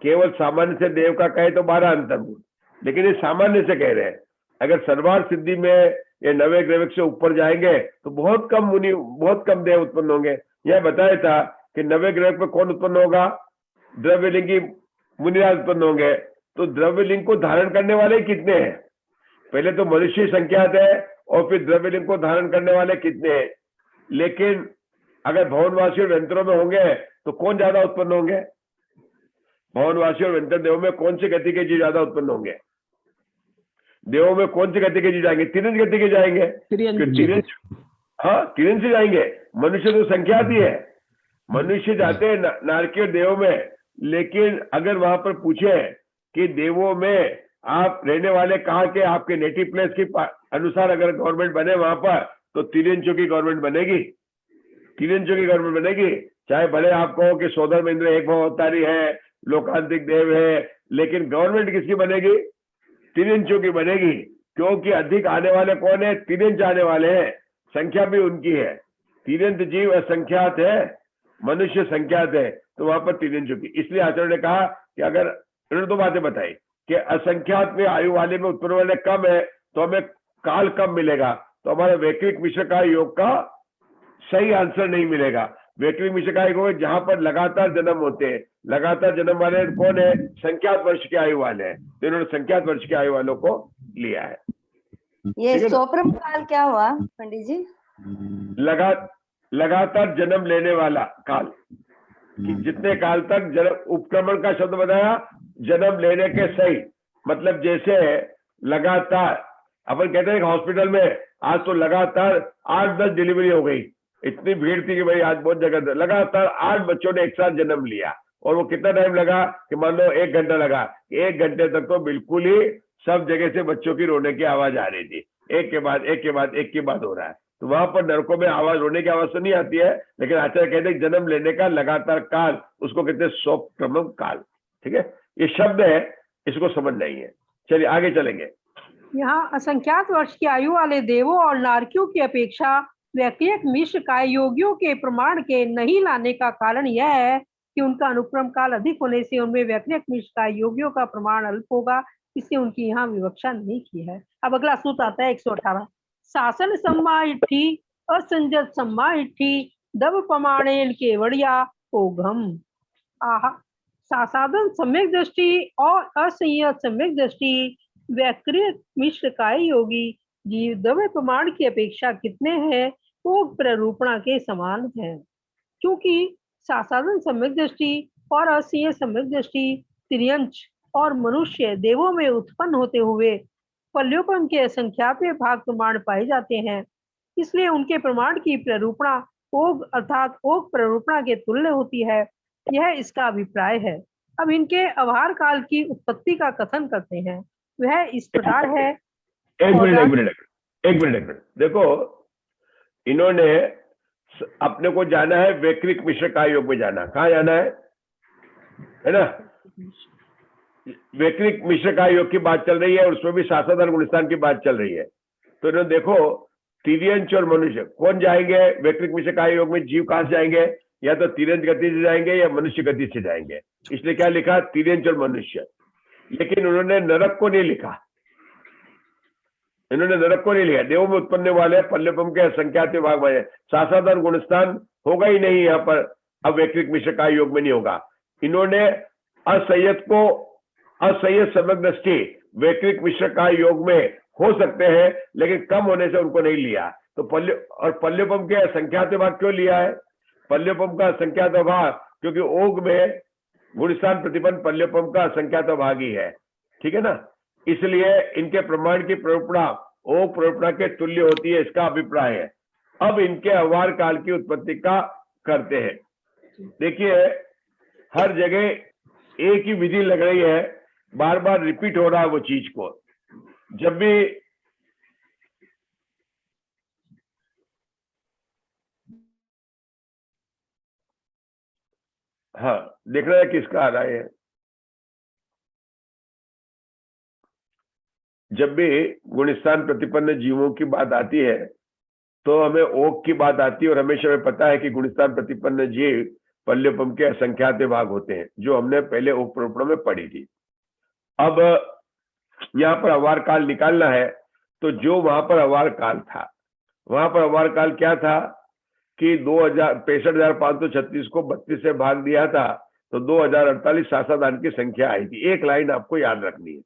केवल सामान्य से देव का कहे तो 12 अंतर्मुद, लेकिन ये सामान्य से कह रहे हैं। अगर सर्वार्थ सिद्धि में ये नवे ग्रविक से ऊपर जाएंगे तो बहुत कम मुनि, बहुत कम देव उत्पन्न होंगे। यह बताया था कि नवे ग्रविक में कौन उत्पन्न होगा? द्रव्यलिंगी मुनिराज उत्पन्न होंगे। तो द्रव्यलिंग को धारण करने वाले कितने हैं? पहले तो मनुष्य संख्यात है और फिर द्रव्यलिंग को धारण करने वाले कितने हैं? लेकिन अगर भवनवासी और व्यंतरों में होंगे तो कौन ज्यादा उत्पन्न होंगे? भवनवासी और व्यंतर देवों में कौन सी गति के जीव ज्यादा उत्पन्न होंगे? देवों में कौन सी गति के जीव जाएंगे? तिरंज गति के जाएंगे। हाँ, तिरंज से जाएंगे। मनुष्य तो संख्यात ही है। मनुष्य जाते हैं नारकी और देवों में, लेकिन अगर वहां पर पूछे कि देवों में आप रहने वाले कहाँ के, आपके नेटिव प्लेस के अनुसार अगर गवर्नमेंट बने वहां पर, तो तिरंजों की गवर्नमेंट बनेगी। तिरंजों की गवर्नमेंट बनेगी, चाहे भले आप कहो कि सोदर में इंद्र एक अवतारी है, लोकांतिक देव है, लेकिन गवर्नमेंट किसकी बनेगी? तिरंजों की बनेगी। क्योंकि अधिक आने वाले कौन है? तिरंज आने वाले हैं, संख्या भी उनकी है। तिरंज जीव असंख्यात है, मनुष्य संख्यात है, तो वहां पर तिरंजों की। इसलिए आचार्य ने कहा कि अगर उन्होंने दो बातें बताई कि असंख्यात में आयु वाले में उत्पन्न वाले कम है तो हमें काल कम मिलेगा, तो हमारे वैक्रिक मिश्र का योग का सही आंसर नहीं मिलेगा। वैक्रिक मिश्र का योग जहां पर लगातार जन्म होते हैं, लगातार जन्म वाले कौन है? संख्यात वर्ष की आयु वाले हैं, तो इन्होंने संख्यात वर्ष की आयु वालों को लिया है। ये सोप्रम काल क्या हुआ पंडित जी? लगातार जन्म लेने वाला काल, कि जितने काल तक जन्म, उपक्रमण का शब्द बताया जन्म लेने के सही, मतलब जैसे लगातार अपन कहते हैं कि हॉस्पिटल में आज तो लगातार 8-10 डिलीवरी हो गई, इतनी भीड़ थी कि भाई आज बहुत जगह लगातार 8 बच्चों ने एक साथ जन्म लिया। और वो कितना टाइम लगा? कि मान लो 1 घंटा लगा। 1 घंटे तक तो बिल्कुल ही सब जगह से बच्चों की रोने की आवाज आ रही थी, एक के बाद एक के बाद एक के बाद हो रहा है। तो वहां पर नरकों में आवाज, रोने की आवाज तो नहीं आती है, लेकिन आचार्य कहते हैं जन्म लेने का लगातार काल, उसको कहते हैं सोपक्रम काल। ठीक है, ये शब्द है, इसको समझना ही है। चलिए आगे चलेंगे। यहाँ असंख्यात वर्ष की आयु वाले देवों और नारकियों की अपेक्षा वैक्रियक मिश्र काय योगियों के प्रमाण के नहीं लाने का कारण यह है कि उनका अनुक्रम काल अधिक होने से उनमें वैक्रियक मिश्र काय योगियों का प्रमाण अल्प होगा, इसलिए उनकी यहाँ विवक्षा नहीं की है। अब अगला सूत्र आता है 118। शासन सम्माहिठी असंजत सम्माहिठी दव प्रमाणेन केवड़िया ओघम। साधन सम्यक दृष्टि और असंयत सम्यक दृष्टि वैकृत मिश्रकाय योगी जीव द्रव्य प्रमाण की अपेक्षा कितने हैं वो प्ररूपणा के समान है, क्योंकि सासाधन सम्यक दृष्टि और असीय सम्यक दृष्टि तिर्यंश और मनुष्य देवों में उत्पन्न होते हुए पल्योपम के असंख्यात भाग प्रमाण पाए जाते हैं, इसलिए उनके प्रमाण की प्ररूपणा ओग अर्थात ओग प्ररूपणा के तुल्य होती है। यह इसका अभिप्राय है। अब इनके अवहार काल की उत्पत्ति का कथन करते हैं। वह इस प्रकार है। एक मिनट देखो, इन्होंने अपने को जाना है वैकृत मिश्रकाय योग में जाना। कहाँ जाना है ना? वैकृत मिश्रकाय योग की बात चल रही है और उसमें भी सासाधार गुणस्थान की बात चल रही है। तो इन्होंने देखो, तिर्यंश और मनुष्य कौन जाएंगे वैकृत मिश्रकाय योग में? जीव कहां से जाएंगे? या तो तिर्यंश गति से जाएंगे या मनुष्य गति से जाएंगे। इसलिए क्या लिखा? तिर्यंश और मनुष्य। लेकिन उन्होंने नरक को नहीं लिखा, इन्होंने नरक को नहीं लिखा। देवों में उत्पन्न वाले पल्लवम के असंख्यात भाग में सासाधार गुणस्थान होगा ही नहीं यहाँ पर। अब वैकृत मिश्रकाय योग में नहीं होगा। इन्होंने असंयत को असंयत सम्यक दृष्टि वैकृत मिश्रकाय योग में हो सकते हैं, लेकिन कम होने से उनको नहीं लिया। तो पल्लवम के असंख्यात भाग क्यों लिया है? पल्लवम का असंख्यात भाग क्योंकि ओग में गुणस्थान प्रतिपन्न पल्लवम का असंख्यात भाग ही है, ठीक है ना? इसलिए इनके प्रमाण की प्ररूपणा ओग प्ररूपणा के तुल्य होती है, इसका अभिप्राय है। अब इनके अवहार काल की उत्पत्ति का करते हैं। देखिए, हर जगह एक ही विधि लग रही है, बार बार रिपीट हो रहा है वो चीज को। जब भी हाँ, देख रहे हैं किसका आ रहा है। जब भी गुणस्थान प्रतिपन्न जीवों की बात आती है तो हमें ओग की बात आती है, और हमेशा हमें पता है कि गुणस्थान प्रतिपन्न जीव पल्लवम के असंख्यात भाग होते हैं, जो हमने पहले ओग प्ररूपणा में पढ़ी थी। अब यहाँ पर अवार काल निकालना है, तो जो वहां पर अवार काल था, वहां पर अवार काल क्या था कि 65,536 को 32 से भाग दिया था, तो 2048 सासाधान की संख्या आई थी। एक लाइन आपको याद रखनी है,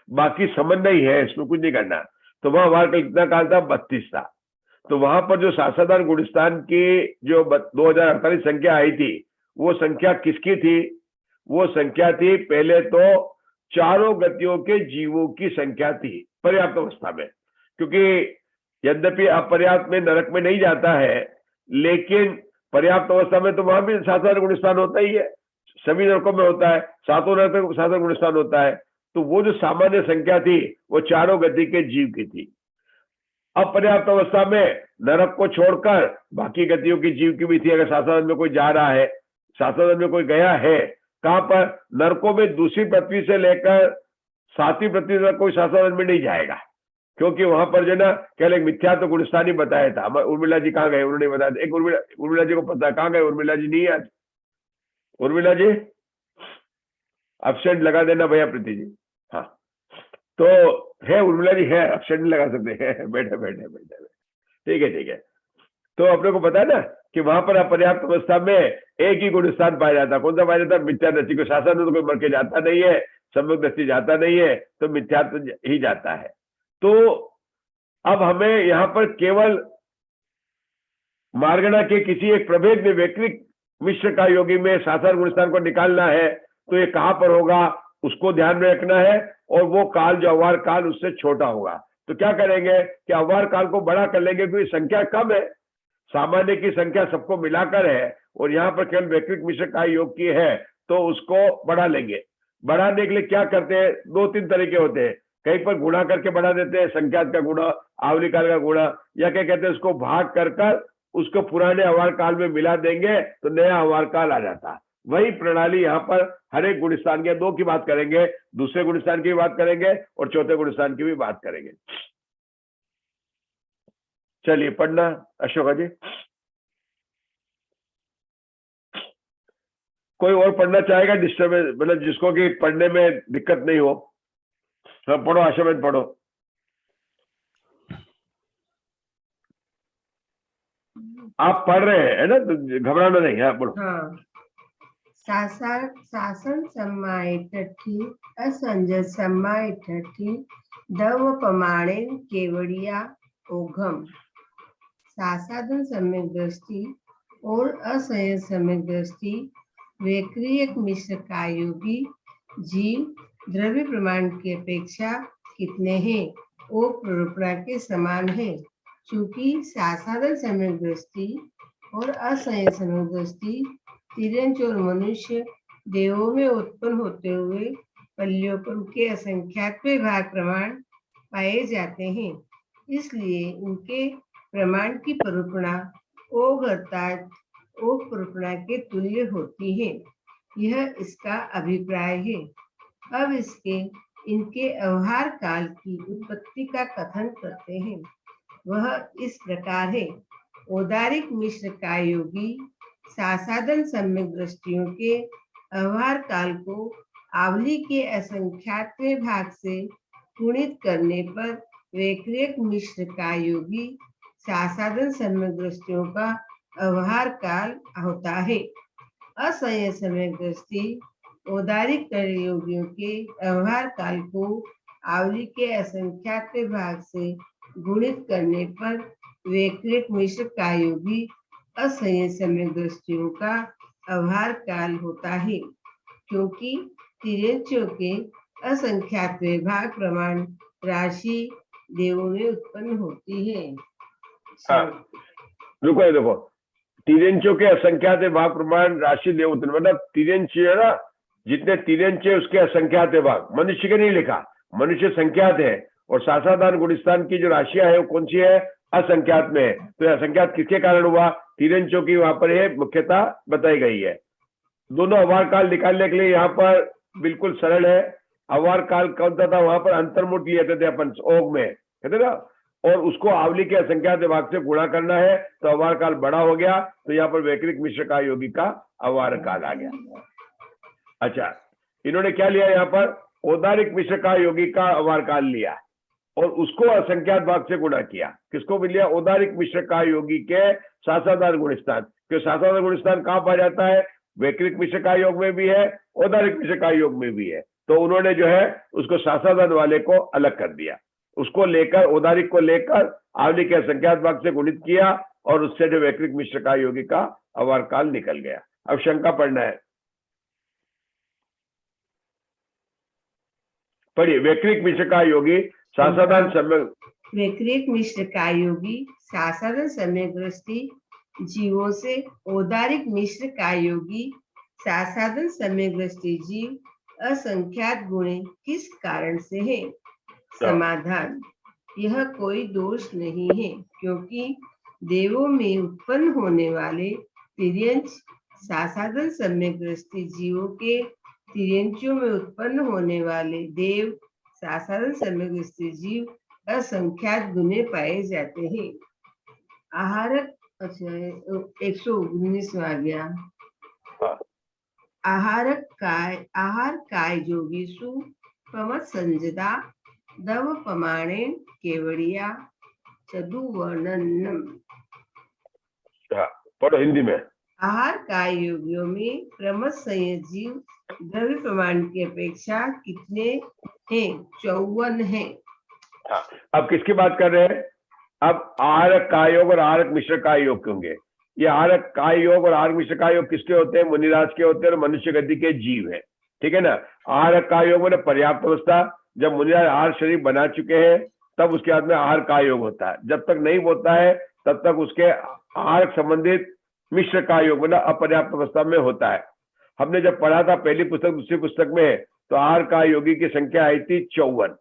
बाकी समझना ही है, इसमें कुछ नहीं करना। तो वहां अवार काल कितना काल था? 32 था। तो वहां पर जो सासाधान गुणस्थान की जो 2048 संख्या आई थी, वो संख्या किसकी थी? वो संख्या थी पहले तो चारों गतियों के जीवों की संख्या थी पर्याप्त अवस्था में, क्योंकि यद्यपि अपर्याप्त में नरक में नहीं जाता है, लेकिन पर्याप्त अवस्था में तो वहां भी सासाधारण गुणस्थान होता ही है, सभी नरकों में होता है, सातों नरक में सासाधारण गुणस्थान होता है। तो वो जो सामान्य संख्या थी वो चारों गति के जीव की थी। अपर्याप्त अवस्था में नरक को छोड़कर बाकी गतियों की जीव की भी थी। अगर सासाधारण में कोई जा रहा है, सासाधारण में कोई गया है, कहां पर? नरकों में दूसरी पृथ्वी से लेकर 7वीं पृथ्वी तक कोई सासाधारण में नहीं जाएगा, क्योंकि वहां पर जो ना केवल एक मिथ्या तो गुणस्थान ही बताया था। उर्मिला जी कहाँ गए? उन्होंने बताया। एक उर्मिला जी को पता है, कहाँ गए उर्मिला जी? नहीं आज उर्मिला जी एब्सेंट लगा देना भैया प्रीति जी। हाँ, तो है उर्मिला जी, है, एब्सेंट नहीं लगा सकते हैं, बैठे बैठे बैठे, ठीक है। तो अपने को पता है ना कि वहां पर अपर्याप्त अवस्था में एक ही गुणस्थान पाया जाता। कौन सा पाया जाता? मिथ्या दृष्टि को। शासन तो कोई मर के जाता नहीं है, सम्यक दृष्टि जाता नहीं है, तो मिथ्या ही जाता है। तो अब हमें यहाँ पर केवल मार्गणा के किसी एक प्रभेद में वैकृत मिश्र का योगी में साधारण गुणस्थान को निकालना है, तो ये कहां पर होगा उसको ध्यान में रखना है, और वो काल जो अवार काल उससे छोटा होगा। तो क्या करेंगे कि अवार काल को बड़ा कर लेंगे, क्योंकि संख्या कम है, सामान्य की संख्या सबको मिलाकर है, और यहाँ पर केवल वैकृत मिश्र का योग की है, तो उसको बढ़ा लेंगे। बढ़ाने के लिए क्या करते हैं? 2-3 तरीके होते हैं। कहीं पर गुणा करके बढ़ा देते हैं, संख्यात का गुणा, आवली काल का गुणा, या क्या कहते हैं उसको भाग कर उसको पुराने अवार काल में मिला देंगे तो नया अवार काल आ जाता। वही प्रणाली यहाँ पर हर एक गुणस्थान के 2 की बात करेंगे, दूसरे गुणस्थान की भी बात करेंगे और चौथे गुणस्थान की भी बात करेंगे। चलिए पढ़ना अशोका जी। कोई और पढ़ना चाहेगा? डिस्टर्बेंस मतलब जिसको कि पढ़ने में दिक्कत नहीं हो, सब पढ़ो। आशा पढ़ो। आप पढ़ रहे हैं ना, तो घबराना नहीं है, पढ़ो। हाँ। शासन सम्माय ठठी असंजत सम्माय ठठी दव प्रमाणेन केवड़िया ओघम। सासाधन सम्यक दृष्टि और असंयत सम्यक दृष्टि वैक्रियक मिश्र का योगी जीव द्रव्य प्रमाण की अपेक्षा कितने हैं? वो प्ररूपणा के समान है। चूंकि सासाधन सम्यक दृष्टि और असंयत सम्यक दृष्टि तिर्यंच और मनुष्य देवों में उत्पन्न होते हुए पल्लियों पर उनके असंख्यात भाग प्रमाण पाए जाते हैं, इसलिए उनके प्रमाण की प्ररूपणा ओघ अर्थात ओघ प्ररूपणा के तुल्य होती है। यह इसका अभिप्राय है। अब इनके व्यवहार काल की उत्पत्ति का कथन करते हैं। वह इस प्रकार है। औदारिक मिश्र का योगी सासाधन सम्यक दृष्टियों के व्यवहार काल को आवली के असंख्यातवें भाग से गुणित करने पर वैक्रियक मिश्र का योगी सासाधन सम्यक दृष्टियों का व्यवहार काल होता है। असंयत सम्यक दृष्टि औदारिक योगियों के व्यवहार काल को आवली के असंख्यात भाग से गुणित करने पर वैक्रियक मिश्र का योगी असंयत सम्यक दृष्टियों का व्यवहार काल होता है, क्योंकि तिर्यंचों के असंख्यात भाग प्रमाण राशि देवों में उत्पन्न होती है। हाँ, रुको देखो, तिर्यंचों के असंख्यात भाग प्रमाण राशि देव उत्पन्न, मतलब तिर्यंच है ना, जितने तिर्यंच है उसके असंख्यात भाग। मनुष्य के नहीं लिखा, मनुष्य संख्यात है और सासाधान गुणस्थान की जो राशियां है वो कौन सी है? असंख्यात में है। तो असंख्यात किसके कारण हुआ? तिर्यंचों की वहां पर है मुख्यता बताई गई है। दोनों अवार काल निकालने के लिए यहाँ पर बिल्कुल सरल है। अवार काल कौन सा था? वहां पर अंतर्मुट लिए थे अपन ओघ में, कहते ना, और उसको आवली के असंख्यात भाग से गुणा करना है तो अवार काल बड़ा हो गया, तो यहाँ पर वैक्रिक मिश्र का योगी का अवार काल आ गया। अच्छा, इन्होंने क्या लिया यहाँ पर? औदारिक मिश्र का योगी का अवार काल लिया और उसको असंख्यात भाग से गुणा किया। किसको भी लिया? औदारिक मिश्र का योगी के सासाधान गुणस्थान। क्योंकि सासाधान गुणस्थान कहाँ पाया जाता है? वैक्रिक मिश्र का योग में भी है, औदारिक मिश्र का योग में भी है। तो उन्होंने जो है उसको सासाधान वाले को अलग कर दिया, उसको लेकर औदारिक को लेकर आवली के असंख्यात भाग से गुणित किया और उससे जो वैक्रिक मिश्र का योगी का अवार काल निकल गया। अब शंका पढ़ना है, पढ़िए। वैक्रिक मिश्र का योगी सासाधान सम्यक, वैक्रिक मिश्र का योगी सासाधान सम्यक दृष्टि जीवों से औदारिक मिश्र का योगी सासाधन सम्यक दृष्टि जीव असंख्यात गुणे किस कारण से है? समाधान, यह कोई दोष नहीं है, क्योंकि देवों में उत्पन्न होने वाले तिर्यंच सासाधन सम्यक दृष्टि जीवों के तिर्यंचों में उत्पन्न होने वाले देव सासाधन सम्यक दृष्टि जीव असंख्यात गुणे पाए जाते हैं। आहारक, अच्छा 119 आ गया। आहार काय जोगीसु प्रमत संजदा दव प्रमाणेन केवड़िया चतुवर्णनम। पढ़ो हिंदी में। आहार काय योगियों में प्रमत संयत जीव द्रव्य प्रमाण की अपेक्षा कितने हैं? 54 हैं। अब किसकी बात कर रहे हैं? अब आहारक काय योग और आहारक मिश्र काय योग होंगे। ये आहारक काय योग और आहारक मिश्र काय योग किसके होते हैं? मुनिराज के होते हैं और मनुष्य गति के जीव है, ठीक है ना। आहारक काय योग में पर्याप्त अवस्था, जब मुनिराज आहार शरीर बना चुके हैं तब उसके बाद में आहार काय योग होता है। जब तक नहीं होता है तब तक उसके आहार संबंधित मिश्र काय योग मतलब अपर्याप्त अवस्था में होता है। हमने जब पढ़ा था पहली पुस्तक दूसरी पुस्तक में, तो आहार काय योगी की संख्या आई थी 54,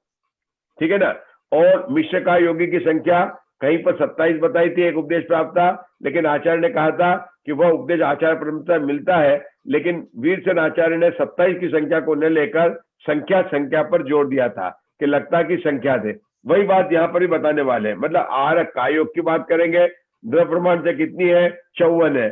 ठीक है ना। और मिश्र काय योगी की संख्या कहीं पर 27 बताई थी, एक उपदेश प्राप्त था, लेकिन आचार्य ने कहा था कि वह उपदेश आचार्य परंपरा मिलता है, लेकिन वीरसेन आचार्य ने 27 की संख्या को न लेकर संख्या पर जोर दिया था कि लगता की संख्या थे। वही बात यहाँ पर भी बताने वाले हैं। मतलब आहारक काय योग की बात करेंगे, द्रव्य प्रमाण से कितनी है? 54 है।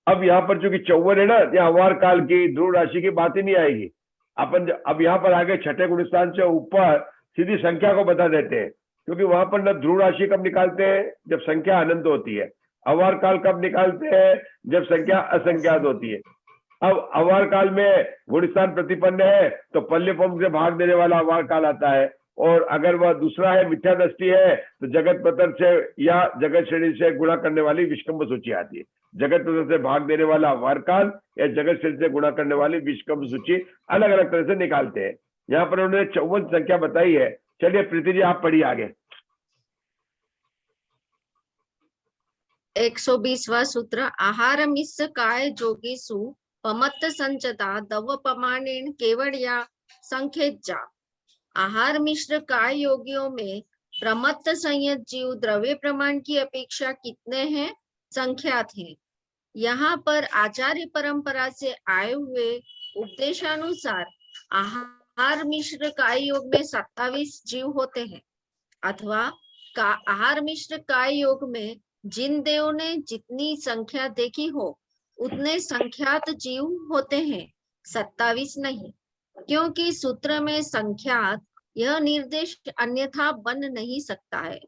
अब यहाँ पर चूंकि 54 है ना, यहाँ अवार काल की ध्रुव राशि की बात ही नहीं आएगी। अपन अब यहाँ पर आगे छठे गुणस्थान से ऊपर सीधी संख्या को बता देते हैं, क्योंकि वहां पर न ध्रुव राशि कब निकालते हैं? जब संख्या अनंत होती है। अवार काल कब निकालते हैं? जब संख्या असंख्यात होती है। अब अवार काल में गुणस्थान प्रतिपन्न है तो पल्ले फॉर्म से भाग देने वाला अवार काल आता है, और अगर वह दूसरा है मिथ्या दृष्टि है तो जगत पतर से या जगत श्रेणी से गुणा करने वाली विष्कंभ सूची आती है। जगत पतर से भाग देने वाला वारकाल या जगत श्रेणी से गुणा करने वाली विष्कंभ सूची अलग अलग तरह से निकालते हैं। यहाँ पर उन्होंने 54 संख्या बताई है। चलिए प्रीति जी आप पढ़िए आगे। 120वां सूत्र आहार मिस काय जोगीसु पमत्त संचता दव प्रमाणेन केवड़िया संखेजा। आहार मिश्र काय योगियों में प्रमत्त संयत जीव द्रव्य प्रमाण की अपेक्षा कितने हैं? संख्यात हैं। यहाँ पर आचार्य परंपरा से आए हुए उपदेशानुसार आहार मिश्र काय योग में 27 जीव होते हैं, अथवा आहार मिश्र काय योग में जिन देवों ने जितनी संख्या देखी हो उतने संख्यात जीव होते हैं, 27 नहीं। क्योंकि सूत्र में संख्यात यह निर्देश अन्यथा बन नहीं सकता है,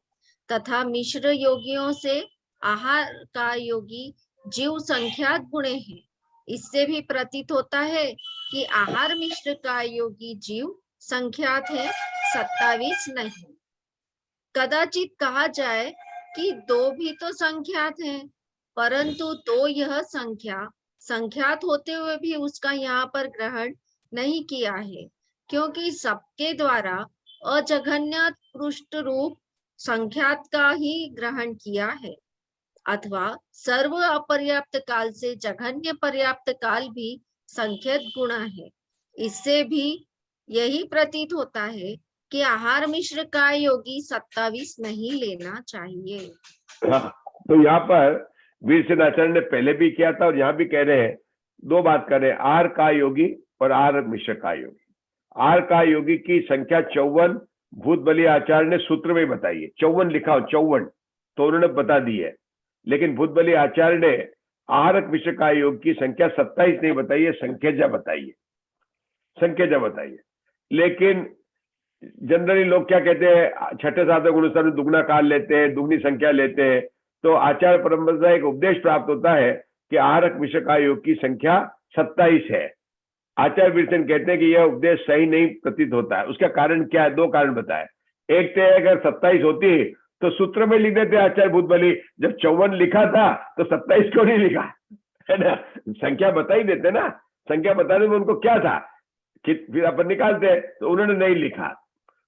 तथा मिश्र योगियों से आहार का योगी जीव संख्यात गुणे हैं। इससे भी प्रतीत होता है कि आहार मिश्र का योगी जीव संख्यात है, 27 नहीं। कदाचित कहा जाए कि 2 भी तो संख्यात हैं, परंतु तो यह संख्या संख्यात होते हुए भी उसका यहाँ पर ग्रहण नहीं किया है, क्योंकि सबके द्वारा अजघन्य पृष्ठ रूप संख्यात का ही ग्रहण किया है, अथवा सर्व अपर्याप्त काल से जघन्य पर्याप्त काल भी संख्यात गुणा है। इससे भी यही प्रतीत होता है कि आहार मिश्र का योगी 27 नहीं लेना चाहिए। हाँ, तो यहाँ पर वीरसेन आचार्य ने पहले भी किया था और यहाँ भी कह रहे हैं, 2 बात कर रहे हैं, आहार का योगी और आहार मिश्र का योगी। आहार का योगी की संख्या 54 भूत बलि आचार्य ने सूत्र में बताई है। 54 लिखा हो, 54 तो उन्होंने बता दी है, लेकिन भूत बलि आचार्य ने आहारक मिश्र का योग की संख्या 27 नहीं बताई है, संख्यजा बताई है, संख्यजा बताई है। लेकिन जनरली लोग क्या कहते हैं, छठे सातवें गुणोत्तर में दुगना काल लेते हैं, दुगनी संख्या लेते हैं। तो आचार्य परंपरा से एक उपदेश प्राप्त होता है कि आहारक मिश्र का योग की संख्या 27 है। आचार्य वीरसेन कहते हैं कि यह उपदेश सही नहीं प्रतीत होता है। उसका कारण क्या है? 2 कारण बताए। एक तो अगर 27 होती तो सूत्र में लिख देते आचार्य भूत बलि, जब 54 लिखा था तो 27 क्यों नहीं लिखा, है ना? संख्या बता ही देते ना, संख्या बताने में उनको क्या था कि फिर अपन निकालते, तो उन्होंने नहीं लिखा।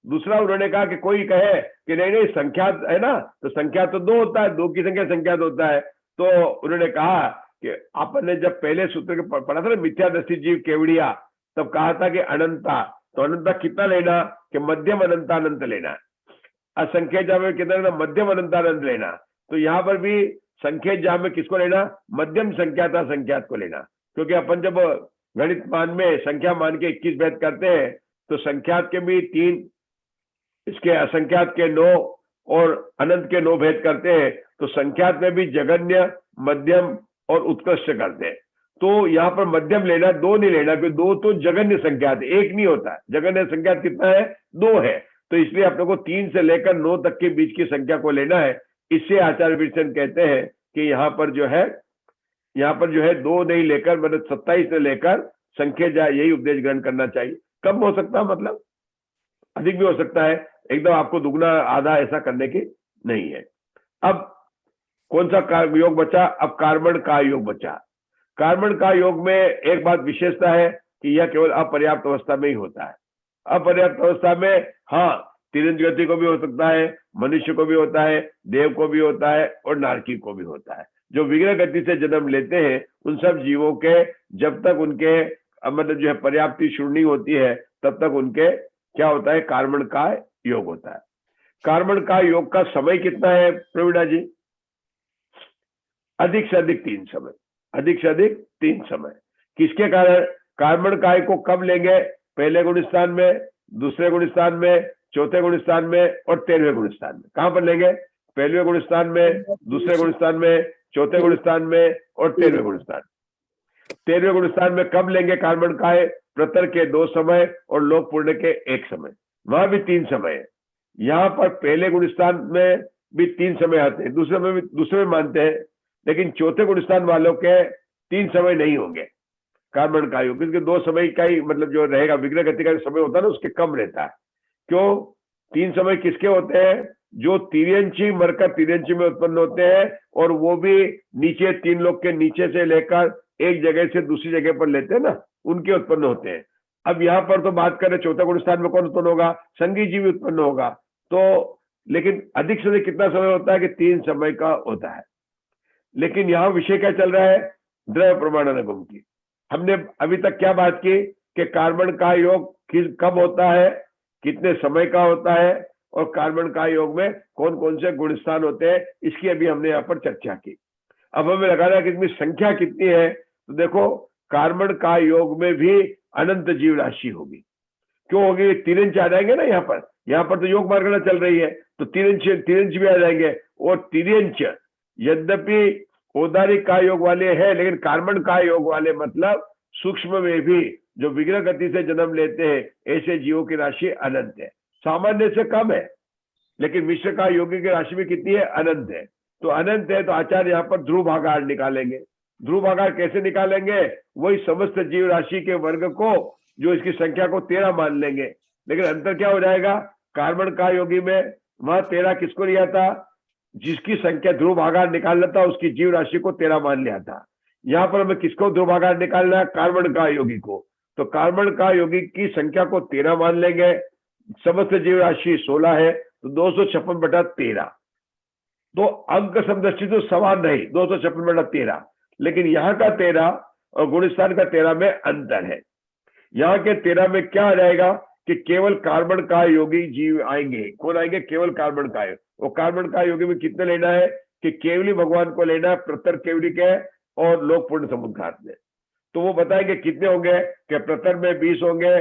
दूसरा उन्होंने कहा कि कोई कहे कि नहीं नहीं संख्यात है ना, तो संख्या तो 2 होता है, 2 की संख्या संख्यात होता है। तो उन्होंने कहा कि अपन ने जब पहले सूत्र के पढ़ा था ना, मिथ्या दृष्टि जीव केवड़िया, तब कहा था कि अनंता, तो अनंता कितना लेना कि मध्यम अनंतानंत लेना, असंख्य जा में कितना लेना, मध्यम अनंतानंत लेना। तो यहाँ पर भी संख्या जा में किसको लेना, मध्यम संख्याता संख्यात को लेना। क्योंकि अपन जब गणित मान में संख्या मान के 21 भेद करते हैं तो संख्यात के भी 3, इसके असंख्यात के 9 और अनंत के 9 भेद करते हैं। तो संख्यात में भी जघन्य, मध्यम और उत्कृष्ट करते हैं। तो यहाँ पर मध्यम लेना, 2 नहीं लेना, क्योंकि 2 तो जघन्य संख्यात, 1 नहीं होता। जघन्य संख्यात कितना है? 2 है। तो इसलिए अपने को 3 से लेकर 9 तक के बीच की संख्या को लेना है। इससे आचार्य वीरसेन कहते हैं कि यहाँ पर जो है 2 नहीं लेकर, मतलब 27 से लेकर संख्या जाए, यही उपदेश ग्रहण करना चाहिए। कम हो सकता है, मतलब अधिक भी हो सकता है, एकदम आपको दुगना आधा ऐसा करने की नहीं है। अब कौन सा योग बचा? अब कार्बन का योग बचा। कार्बन का योग में एक बात विशेषता है कि यह केवल अपर्याप्त अवस्था में ही होता है। अपर्याप्त अवस्था में हाँ, तिरंज गति को भी हो सकता है, मनुष्य को भी होता है, देव को भी होता है और नारकी को भी होता है। जो विग्रह गति से जन्म लेते हैं उन सब जीवों के जब तक उनके मतलब जो है पर्याप्ति शुरू नहीं होती है तब तक उनके क्या होता है, कार्बन का योग होता है। कार्बन का योग का समय कितना है प्रवीणा जी? अधिक से अधिक 3 समय, अधिक से अधिक 3 समय। किसके कारण? कार्बन काय को कब लेंगे? पहले गुण स्थान में, दूसरे गुण स्थान में, चौथे गुण स्थान में और 13वें गुण स्थान में। कहां पर लेंगे? पहले गुण स्थान में, दूसरे गुण स्थान में, चौथे गुण स्थान में और 13वें गुण स्थान। 13वें गुण स्थान में कब लेंगे कार्बन काय? प्रतर के 2 समय और लोक पूर्ण के 1 समय, वहां भी 3 समय है। यहाँ पर पहले गुण स्थान में भी 3 समय आते हैं, दूसरे में मानते हैं, लेकिन चौथे गुण स्थान वालों के 3 समय नहीं होंगे कार्बन का योग, क्योंकि 2 समय का ही मतलब जो रहेगा, विग्रह गति का समय होता है ना उसके कम रहता है। क्यों? तीन समय किसके होते हैं? जो तिर्यंची मरकर तिर्यंची में उत्पन्न होते हैं, और वो भी नीचे तीन लोग के नीचे से लेकर एक जगह से दूसरी जगह पर लेते हैं ना, उनके उत्पन्न होते हैं। अब यहाँ पर तो बात करें चौथा गुण स्थान में कौन उत्पन्न होगा? संगी जीव उत्पन्न होगा। तो लेकिन अधिक से अधिक कितना समय होता है कि 3 समय का होता है। लेकिन यहाँ विषय क्या चल रहा है? द्रव्य प्रमाण अनुगम की। हमने अभी तक क्या बात की कि कार्बन का योग कब होता है, कितने समय का होता है, और कार्बन का योग में कौन कौन से गुण स्थान होते हैं, इसकी अभी हमने यहाँ पर चर्चा की। अब हमें लगाना है कि इसमें संख्या कितनी है। तो देखो, कार्बन का योग में भी अनंत जीव राशि होगी। क्यों होगी? तिरंच आ जाएंगे ना यहाँ पर तो योग मार्गना चल रही है, तो तिरंच भी आ जाएंगे। और तिरंच यद्यपि औदारिक का योग वाले हैं, लेकिन कार्बन का योग वाले मतलब सूक्ष्म में भी जो विग्रह गति से जन्म लेते हैं, ऐसे जीवों की राशि अनंत है। सामान्य से कम है, लेकिन मिश्र का योगी की राशि भी कितनी है? अनंत है। तो अनंत है तो आचार्य यहाँ पर ध्रुव भागाहार निकालेंगे। ध्रुव भागाहार कैसे निकालेंगे? वही समस्त जीव राशि के वर्ग को, जो इसकी संख्या को 13 मान लेंगे। लेकिन अंतर क्या हो जाएगा? कार्बन का योगी में वहां 13 किसको लिया था? जिसकी संख्या ध्रुव भागाहार निकालना था उसकी जीव राशि को 13 मान लिया था। यहाँ पर हमें किसको ध्रुव भागाहार निकालना है? कार्बन का योगी को। तो कार्बन का योगी की संख्या को 13 मान लेंगे। समस्त जीव राशि 16 है, तो 256/13। तो अंक समदृष्टि तो समान नहीं, 256/13, लेकिन यहाँ का 13 और गुणस्थान का 13 में अंतर है। यहाँ के 13 में क्या आ जाएगा कि केवल कार्बन का योगी जीव आएंगे। कौन आएंगे? केवल कार्बन का। वो कार्बन का योगी में कितने लेना है कि केवली भगवान को लेना है, प्रतर केवली के और लोक पूर्ण समुद्घात में। तो वो बताएंगे कितने होंगे कि प्रतर में 20 होंगे,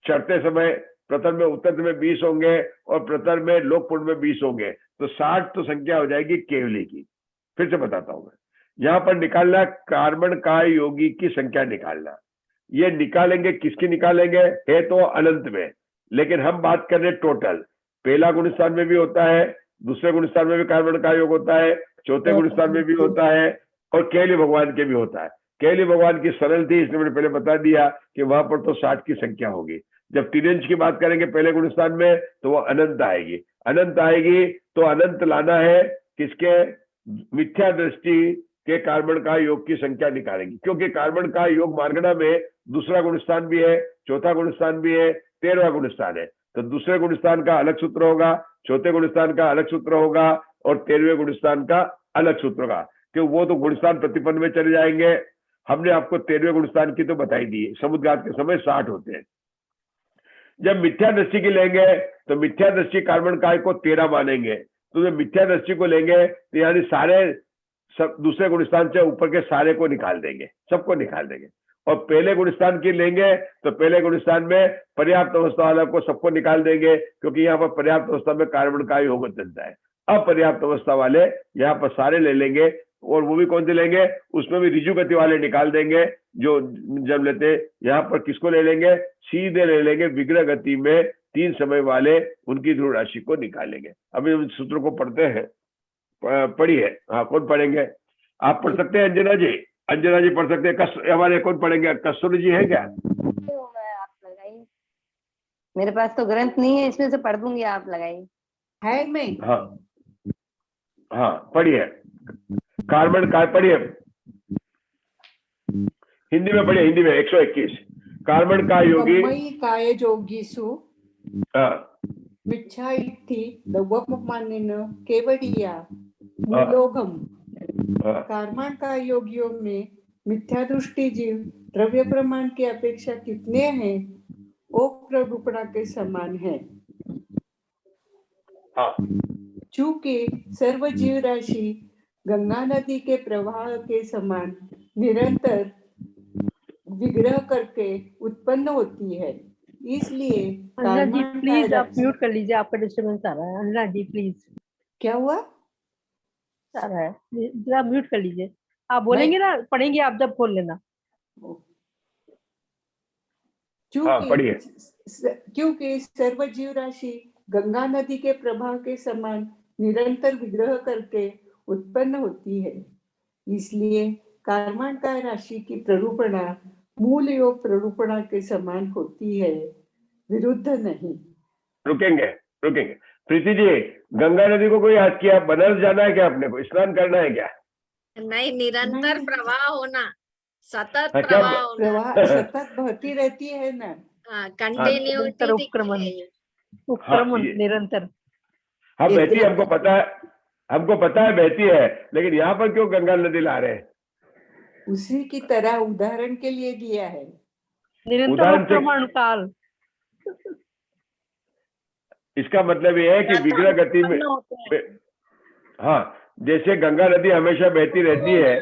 चढ़ते समय प्रतर में उतरते में 20 होंगे, और प्रतर में लोक पूर्ण में 20 होंगे। तो 60 तो संख्या हो जाएगी केवली की। फिर से बताता हूं मैं, यहाँ पर निकालना कार्बन का योगी की संख्या निकालना। ये निकालेंगे, किसकी निकालेंगे? है तो अनंत में, लेकिन हम बात कर रहे टोटल। पहला गुण स्थान में भी होता है, दूसरे गुण स्थान में भी कार्बन का योग होता है, चौथे गुण स्थान में भी होता है, और केवली भगवान के भी होता है। केवली भगवान की सरल थी, इसलिए मैंने पहले बता दिया कि वहां पर तो 60 की संख्या होगी। जब तिरंज की बात करेंगे पहले गुण स्थान में, तो वो अनंत आएगी। अनंत आएगी तो अनंत लाना है किसके? मिथ्या दृष्टि के कार्बन का योग की संख्या निकालेंगे, क्योंकि कार्बन का योग मार्गना में दूसरा गुण स्थान भी है, चौथा गुण स्थान भी है, 13वां गुण स्थान है। तो दूसरे गुण स्थान का अलग सूत्र होगा, चौथे गुण स्थान का अलग सूत्र होगा, और 13वें गुण स्थान का अलग सूत्र होगा, क्यों? वो तो गुण स्थान प्रतिपन्न में चले जाएंगे। हमने आपको 13वें गुण स्थान की तो बताई दी है। समुद्घात के समय 60 होते हैं। जब मिथ्या दृष्टि की लेंगे तो मिथ्या दृष्टि कार्बन काय को 13 मानेंगे। तो जब मिथ्या दृष्टि को लेंगे तो यानी सारे दूसरे गुणस्थान से ऊपर के सारे को निकाल देंगे, सबको निकाल देंगे। और पहले गुणस्थान की लेंगे तो पहले गुणस्थान में पर्याप्त अवस्था वाला को सबको निकाल देंगे, क्योंकि यहाँ पर पर्याप्त अवस्था में कार्बन का योग चलता है। अपर्याप्त अवस्था वाले यहाँ पर सारे ले लेंगे, और वो भी कौन से लेंगे? उसमें भी ऋजु गति वाले निकाल देंगे। जो जब लेते यहाँ पर किसको ले लेंगे? सीधे ले लेंगे विग्रह गति में 3 समय वाले, उनकी ध्रुव राशि को निकालेंगे। अभी हम सूत्र को पढ़ते हैं, पढ़िए। हाँ, कौन पढ़ेंगे? आप पढ़ सकते हैं अंजना जी? अंजना जी पढ़ सकते हैं। हमारे कौन पढ़ेंगे? कस्तूरी जी है क्या? आप लगाइए, मेरे पास तो ग्रंथ नहीं है, इसमें से पढ़ दूंगी, आप लगाइए। है मैं? हाँ हाँ, पढ़िए। कार्बन का पढ़िए, हिंदी में पढ़िए, हिंदी में 121। कार्बन का योगी काय जोगीसु मिच्छा इत्थि दवपमानेन केवडिया मूलोगम। कार्बन का योगियों में मिथ्या दृष्टि जीव द्रव्य प्रमाण की अपेक्षा कितने हैं? वो प्ररूपणा के समान है। चूंकि सर्व जीव राशि गंगा नदी के प्रवाह के समान निरंतर विग्रह करके उत्पन्न होती है, इसलिए अन्ना जी प्लीज आप म्यूट कर लीजिए, आपका डिस्टर्बेंस आ रहा है। अन्ना जी प्लीज। क्या हुआ? आ रहा है, जरा म्यूट कर लीजिए। आप बोलेंगे ना, पढ़ेंगे आप, जब खोल लेना। क्योंकि सर्व जीव राशि गंगा नदी के प्रवाह के समान निरंतर विग्रह करके उत्पन्न होती है, इसलिए कार्बन का राशि की प्ररूपणा मूल योग प्ररूपणा के समान होती है, विरुद्ध नहीं। रुकेंगे, रुकेंगे। प्रीति जी, गंगा नदी को कोई याद किया? बनारस जाना है क्या? अपने को स्नान करना है क्या? नहीं, निरंतर प्रवाह होना, सतत हाँ, प्रवाह होना। प्रवाह सतत बहती रहती है ना। कंटिन्यूटी उपक्रमण हाँ, उपक्रमण ये निरंतर। हाँ बहती है, हमको पता है, हमको पता है बहती है, लेकिन यहाँ पर क्यों गंगा नदी ला रहे हैं? उसी की तरह उदाहरण के लिए दिया है। निरंतर उदाहरण से उपक्रमण काल। इसका मतलब ये है कि विग्रह गति में, हाँ, जैसे गंगा नदी हमेशा बहती रहती है,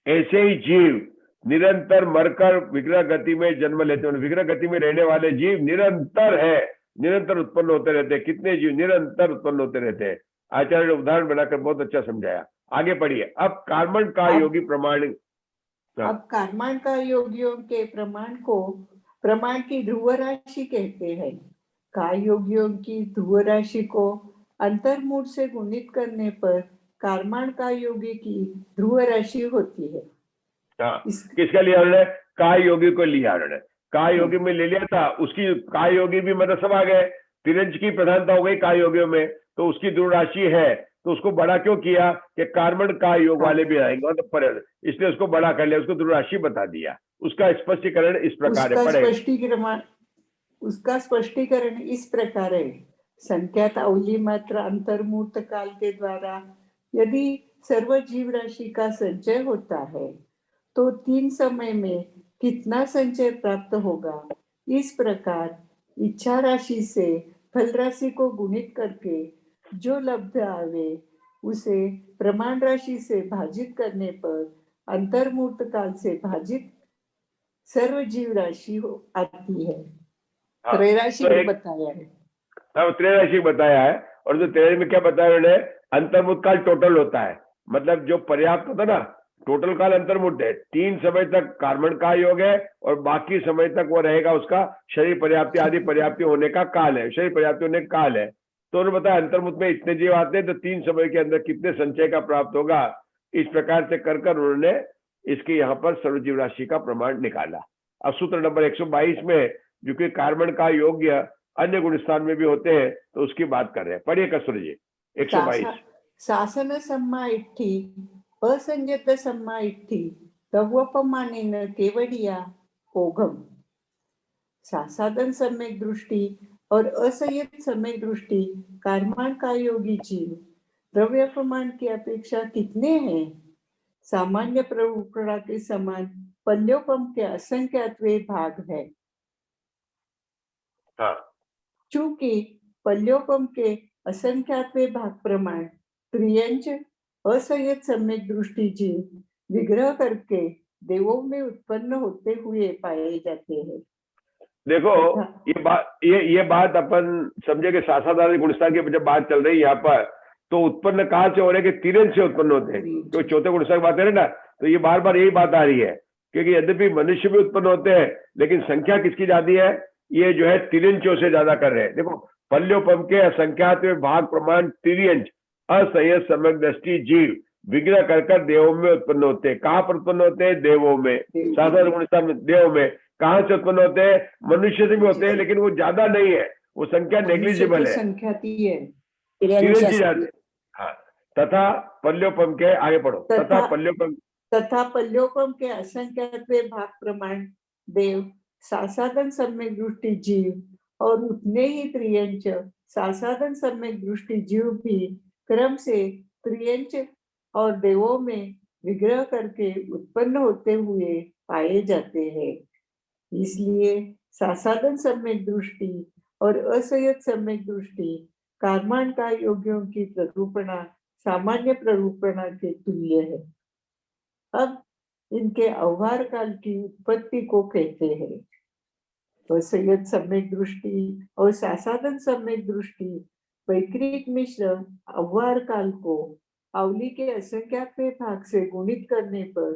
ऐसे ही जीव निरंतर मरकर विग्रह गति में जन्म लेते हैं। विग्रह गति में रहने वाले जीव निरंतर है, निरंतर उत्पन्न होते रहते हैं। कितने जीव निरंतर उत्पन्न होते रहते हैं? आचार्य ने उदाहरण बनाकर बहुत अच्छा समझाया। आगे पढ़िए। अब कार्बन का योगी प्रमाण, अब कार्बन का योगियों के प्रमाण की ध्रुव राशि कहते हैं। काय योगियों की ध्रुव राशि को अंतर्मूल से गुणित करने पर कार्बन का योगी की ध्रुव राशि होती है। किसका लिया उन्होंने? काय योगी को लिया उन्होंने। काय योगी में ले लिया था, उसकी काय योगी भी मतलब सब आ गए, तिरंज की प्रधानता हो गई काय योगियों में, तो उसकी ध्रुव राशि है, तो उसको बड़ा क्यों किया कि कार्बन का योग वाले भी आएंगे, तो पर इसलिए उसको बड़ा कर लिया, उसको ध्रुव राशि बता दिया। उसका स्पष्टीकरण इस प्रकार है, उसका स्पष्टीकरण इस प्रकार है। संख्यात अवली मात्र अंतर्मूर्त काल के द्वारा यदि सर्व जीव राशि का संचय होता है तो 3 समय में कितना संचय प्राप्त होगा। इस प्रकार इच्छा राशि से फल राशि को गुणित करके जो लब्ध आवे उसे प्रमाण राशि से भाजित करने पर अंतर्मूर्त काल से भाजित सर्व जीव राशि आती है। त्रैराशि तो बताया है। हाँ, त्रैराशि बताया है। और जो त्रैराशि में क्या बताया उन्होंने? अंतर्मुक्त काल टोटल होता है, मतलब जो पर्याप्त होता है ना, टोटल काल अंतर्मुक्त है। 3 समय तक कार्बन का योग है और बाकी समय तक वो रहेगा उसका शरीर पर्याप्ति आदि पर्याप्ति होने का काल है, शरीर पर्याप्ति होने का काल है। तो उन्होंने बताया अंतर्मुक्त में इतने जीव आते हैं तो 3 समय के अंदर कितने संचय का प्राप्त होगा। इस प्रकार से कर उन्होंने इसके यहाँ पर सर्वजीव राशि का प्रमाण निकाला। अब सूत्र नंबर 122 में जो कि कार्बन का योग्य अन्य गुण स्थान में भी होते हैं तो उसकी बात कर रहे हैं। पढ़िए कस्तूरी जी 122। शासन सम्मा इट्ठी असंजत सम्मा इट्ठी तवपमानेन केवडिया ओघम। साधन सम्यक दृष्टि और असंयत सम्यक दृष्टि कार्बन का योगी जीव द्रव्य प्रमाण की अपेक्षा कितने हैं? सामान्य प्ररूपणा के समान पल्योपम के असंख्यात्वे भाग है। चूंकि पल्योपम के असंख्यात्वे भाग प्रमाण त्रियंच असंयत सम्यक दृष्टि जीव विग्रह करके देवों में उत्पन्न होते हुए पाए जाते हैं। देखो ये बात अपन समझे कि सासाधारण गुणस्थान की जब बात चल रही है यहाँ पर, तो उत्पन्न कहाँ से हो रहे हैं कि तिरंज से उत्पन्न होते हैं। तो चौथे गुणस्थान की बात करें ना, तो ये बार बार यही बात आ रही है, क्योंकि यद्यपि मनुष्य भी उत्पन्न होते हैं लेकिन संख्या किसकी ज्यादा है? ये जो है तिरंचों से ज्यादा कर रहे हैं। देखो पल्योपम के असंख्यात भाग प्रमाण तिरंज असंयत सम्यक दृष्टि जीव विग्रह कर देवों में उत्पन्न होते हैं। कहाँ पर उत्पन्न होते हैं? देवों में। साधारण गुणस्थान में देवों में। कहाँ से उत्पन्न होते हैं? मनुष्य से भी होते हैं, लेकिन वो ज्यादा नहीं है, वो संख्या नेग्लिजिबल है, हाँ। तथा पल्योपम के, आगे पढ़ो, तथा पल्योपम के असंख्यात्वे भाग प्रमाण देव सासाधन सम्यक दृष्टि जीव और उतने ही त्रियंच सासाधन सम्यक दृष्टि जीव भी क्रम से त्रियंच और देवों में विग्रह करके उत्पन्न होते हुए पाए जाते हैं। इसलिए सासाधन सम्यक दृष्टि और असंयत सम्यक दृष्टि कार्बन का योगियों की प्ररूपणा सामान्य प्ररूपणा के तुल्य है। अब इनके अवहार काल की उत्पत्ति को कहते हैं। असंयत सम्यक दृष्टि और सासाधन सम्यक दृष्टि वैक्रिक मिश्र अवहार काल को अवली के असंख्यात्वे भाग से गुणित करने पर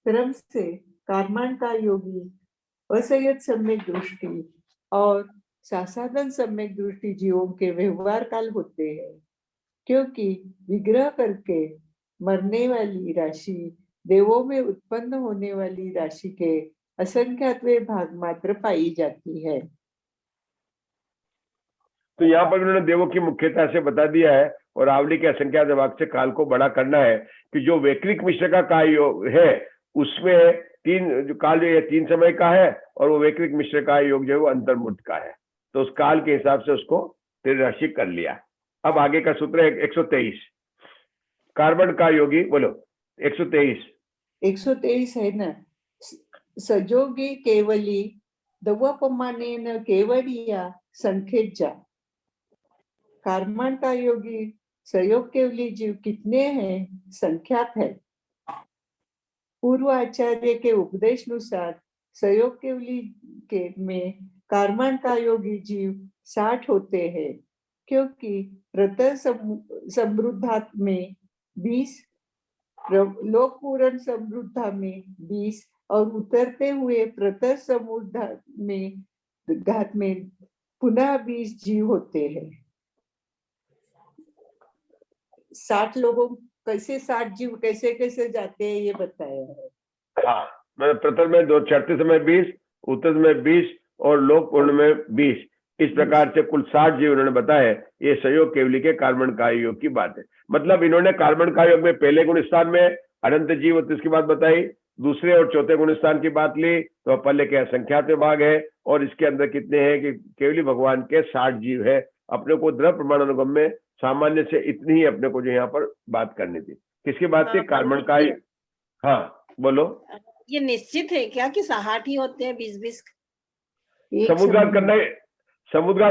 क्रम से कार्बन का योगी असंयत सम्यक दृष्टि और सासाधन सम्यक दृष्टि जीवों के व्यवहार काल होते हैं, क्योंकि विग्रह करके मरने वाली राशि देवों में उत्पन्न होने वाली राशि के असंख्यात्वे भाग मात्र पाई जाती है। तो यहाँ पर उन्होंने देवों की मुख्यता से बता दिया है और आवली के असंख्यात वाक्य से काल को बड़ा करना है कि जो वैक्रिक मिश्र का काय योग है उसमें जो काल जो है 3 समय का है और वो वैक्रिक मिश्र का योग जो है वो अंतर्मुठ का है। तो उस काल के हिसाब से उसको त्रिराशि कर लिया। अब आगे का सूत्र है 123 कार्बन का योगी बोलो 123 है ना। सजोगी केवली दवपमानेन केवलिया संखेजा। कार्बन का योगी सहयोग केवली जीव कितने हैं संख्यात है। पूर्व आचार्य के उपदेश अनुसार सहयोग केवली के में कार्बन का योगी जीव 60 होते हैं क्योंकि प्रतर समृद्धा में 20, लोक पूर्ण समृद्धा में 20 और उतरते हुए प्रतर समृद्धा में घात में पुनः 20 जीव होते हैं। 60 लोगों कैसे 60 जीव कैसे कैसे जाते हैं ये बताया है। हाँ, मैं प्रथम में 236 में 20, उत्तर में 20 और लोक पूर्ण में 20, इस प्रकार से कुल 60 जीव उन्होंने बताए। ये सहयोग केवली के कार्बन काय योग की बात है। मतलब इन्होंने कार्बन काय योग में पहले गुण स्थान में अनंत जीव होते इसकी बात बताई, दूसरे और चौथे गुण स्थान की बात ली तो पहले के असंख्यात भाग है और इसके अंदर कितने हैं कि केवली भगवान के 60 जीव है। अपने को द्रव प्रमाण अनुगम में सामान्य से इतनी ही अपने को जो यहाँ पर बात करनी थी। किसकी बात थी? कार्बन काय। हाँ बोलो। ये निश्चित है क्या कि 60 ही होते हैं 20-20? समुद्रघात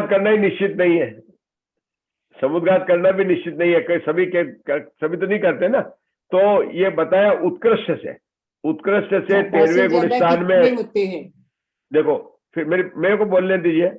करना ही निश्चित नहीं है। समुद्रघात करना भी निश्चित नहीं है। सभी तो नहीं करते ना। तो ये बताया उत्कृष्ट से 13वें गुण स्थान में होते हैं। देखो फिर मेरे को बोलने दीजिए।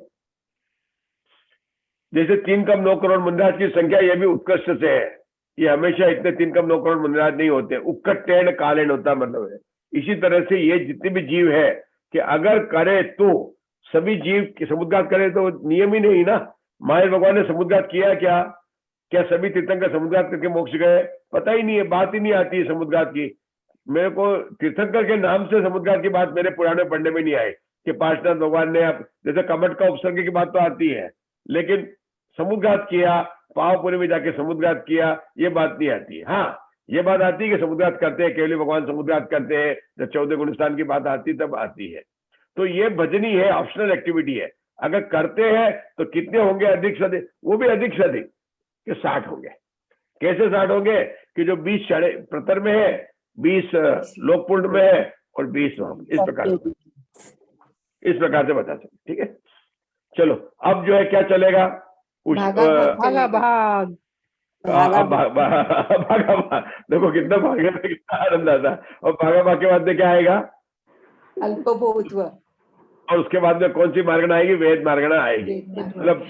जैसे 3 कम 9 करोड़ मुंद्राज की संख्या ये भी उत्कृष्ट से है। ये हमेशा इतने 3 कम 9 करोड़ मुंद्राज नहीं होते। उक्कटेण कालेण होता मतलब है। इसी तरह से ये जितने भी जीव है कि अगर करे तो सभी जीव समुद्रघात करे तो नियम ही नहीं ना। महावीर भगवान ने समुद्रघात किया क्या सभी तीर्थंकर समुद्रघात करके मोक्ष गए? पता ही नहीं है, बात ही नहीं आती है समुद्रघात की। मेरे को तीर्थंकर के नाम से समुद्रघात की बात मेरे पुराने पढ़ने में नहीं आई कि पार्श्वनाथ भगवान ने आप जैसे कमट का उपसर्ग की बात तो आती है, लेकिन समुद्रघात किया, पावपुरी में जाके समुद्रघात किया, ये बात नहीं आती है। हाँ ये बात आती है कि समुद्रघात करते हैं, केवली भगवान समुद्रघात करते हैं। जब 14 गुण स्थान की बात आती तब आती है। तो ये भजनी है, ऑप्शनल एक्टिविटी है। अगर करते हैं तो कितने होंगे अधिक से अधिक? वो भी अधिक से अधिक कि 60 होंगे। कैसे 60 होंगे कि जो 20 प्रतर में है, 20 लोकपूर्ण में है और 20 इस प्रकार से बता सकते। ठीक है, चलो अब जो है क्या चलेगा? भागा भाग देखो कितना भागे, कितना आनंद आता। और भागा भाग के बाद में क्या आएगा? अल्पभूत्व। और उसके बाद में कौन सी मार्गना आएगी? वेद मार्गना आएगी। मतलब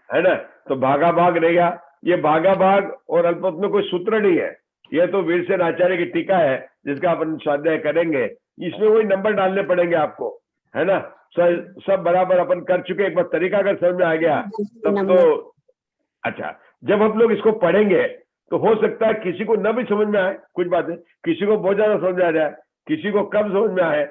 है ना। तो भागा भाग रहेगा। ये भागा भाग और अल्पभूत में कोई सूत्र नहीं है। ये तो वीरसेन आचार्य की टीका है जिसका अपन स्वाध्याय करेंगे। इसमें वही नंबर डालने पड़ेंगे आपको, है ना। सब बराबर अपन कर चुके। एक बार तरीका अगर समझ में आ गया तब तो अच्छा। जब हम लोग इसको पढ़ेंगे तो हो सकता है किसी को न भी समझ में आए, कुछ बात है, किसी को बहुत ज्यादा समझ में आ जाए, किसी को कम समझ में आए,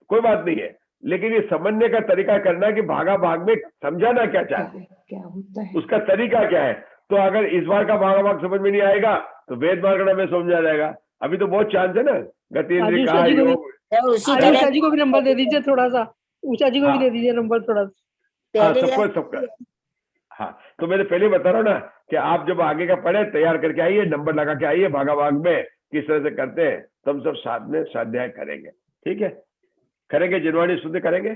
कोई बात नहीं है। लेकिन ये समझने का तरीका करना है कि भागा भाग में समझाना क्या चाहते हैं, क्या होता है, उसका तरीका क्या है। तो अगर इस बार का भागा भाग समझ में नहीं आएगा तो वेद मार्गना में समझ आ जाएगा। अभी तो बहुत चांस है ना। गति उषा जी को भी नंबर दे दीजिए थोड़ा सा। उषा जी को भी दे दीजिए नंबर थोड़ा सा। सबका हाँ। तो मैंने पहले बता रहा हूँ ना कि आप जब आगे का पढ़े तैयार करके आइए, नंबर लगा के आइए। भागा भाग में किस तरह से करते हैं तो हम सब साथ में स्वाध्याय करेंगे। ठीक है, करेंगे। जिनवाणी शुद्ध करेंगे।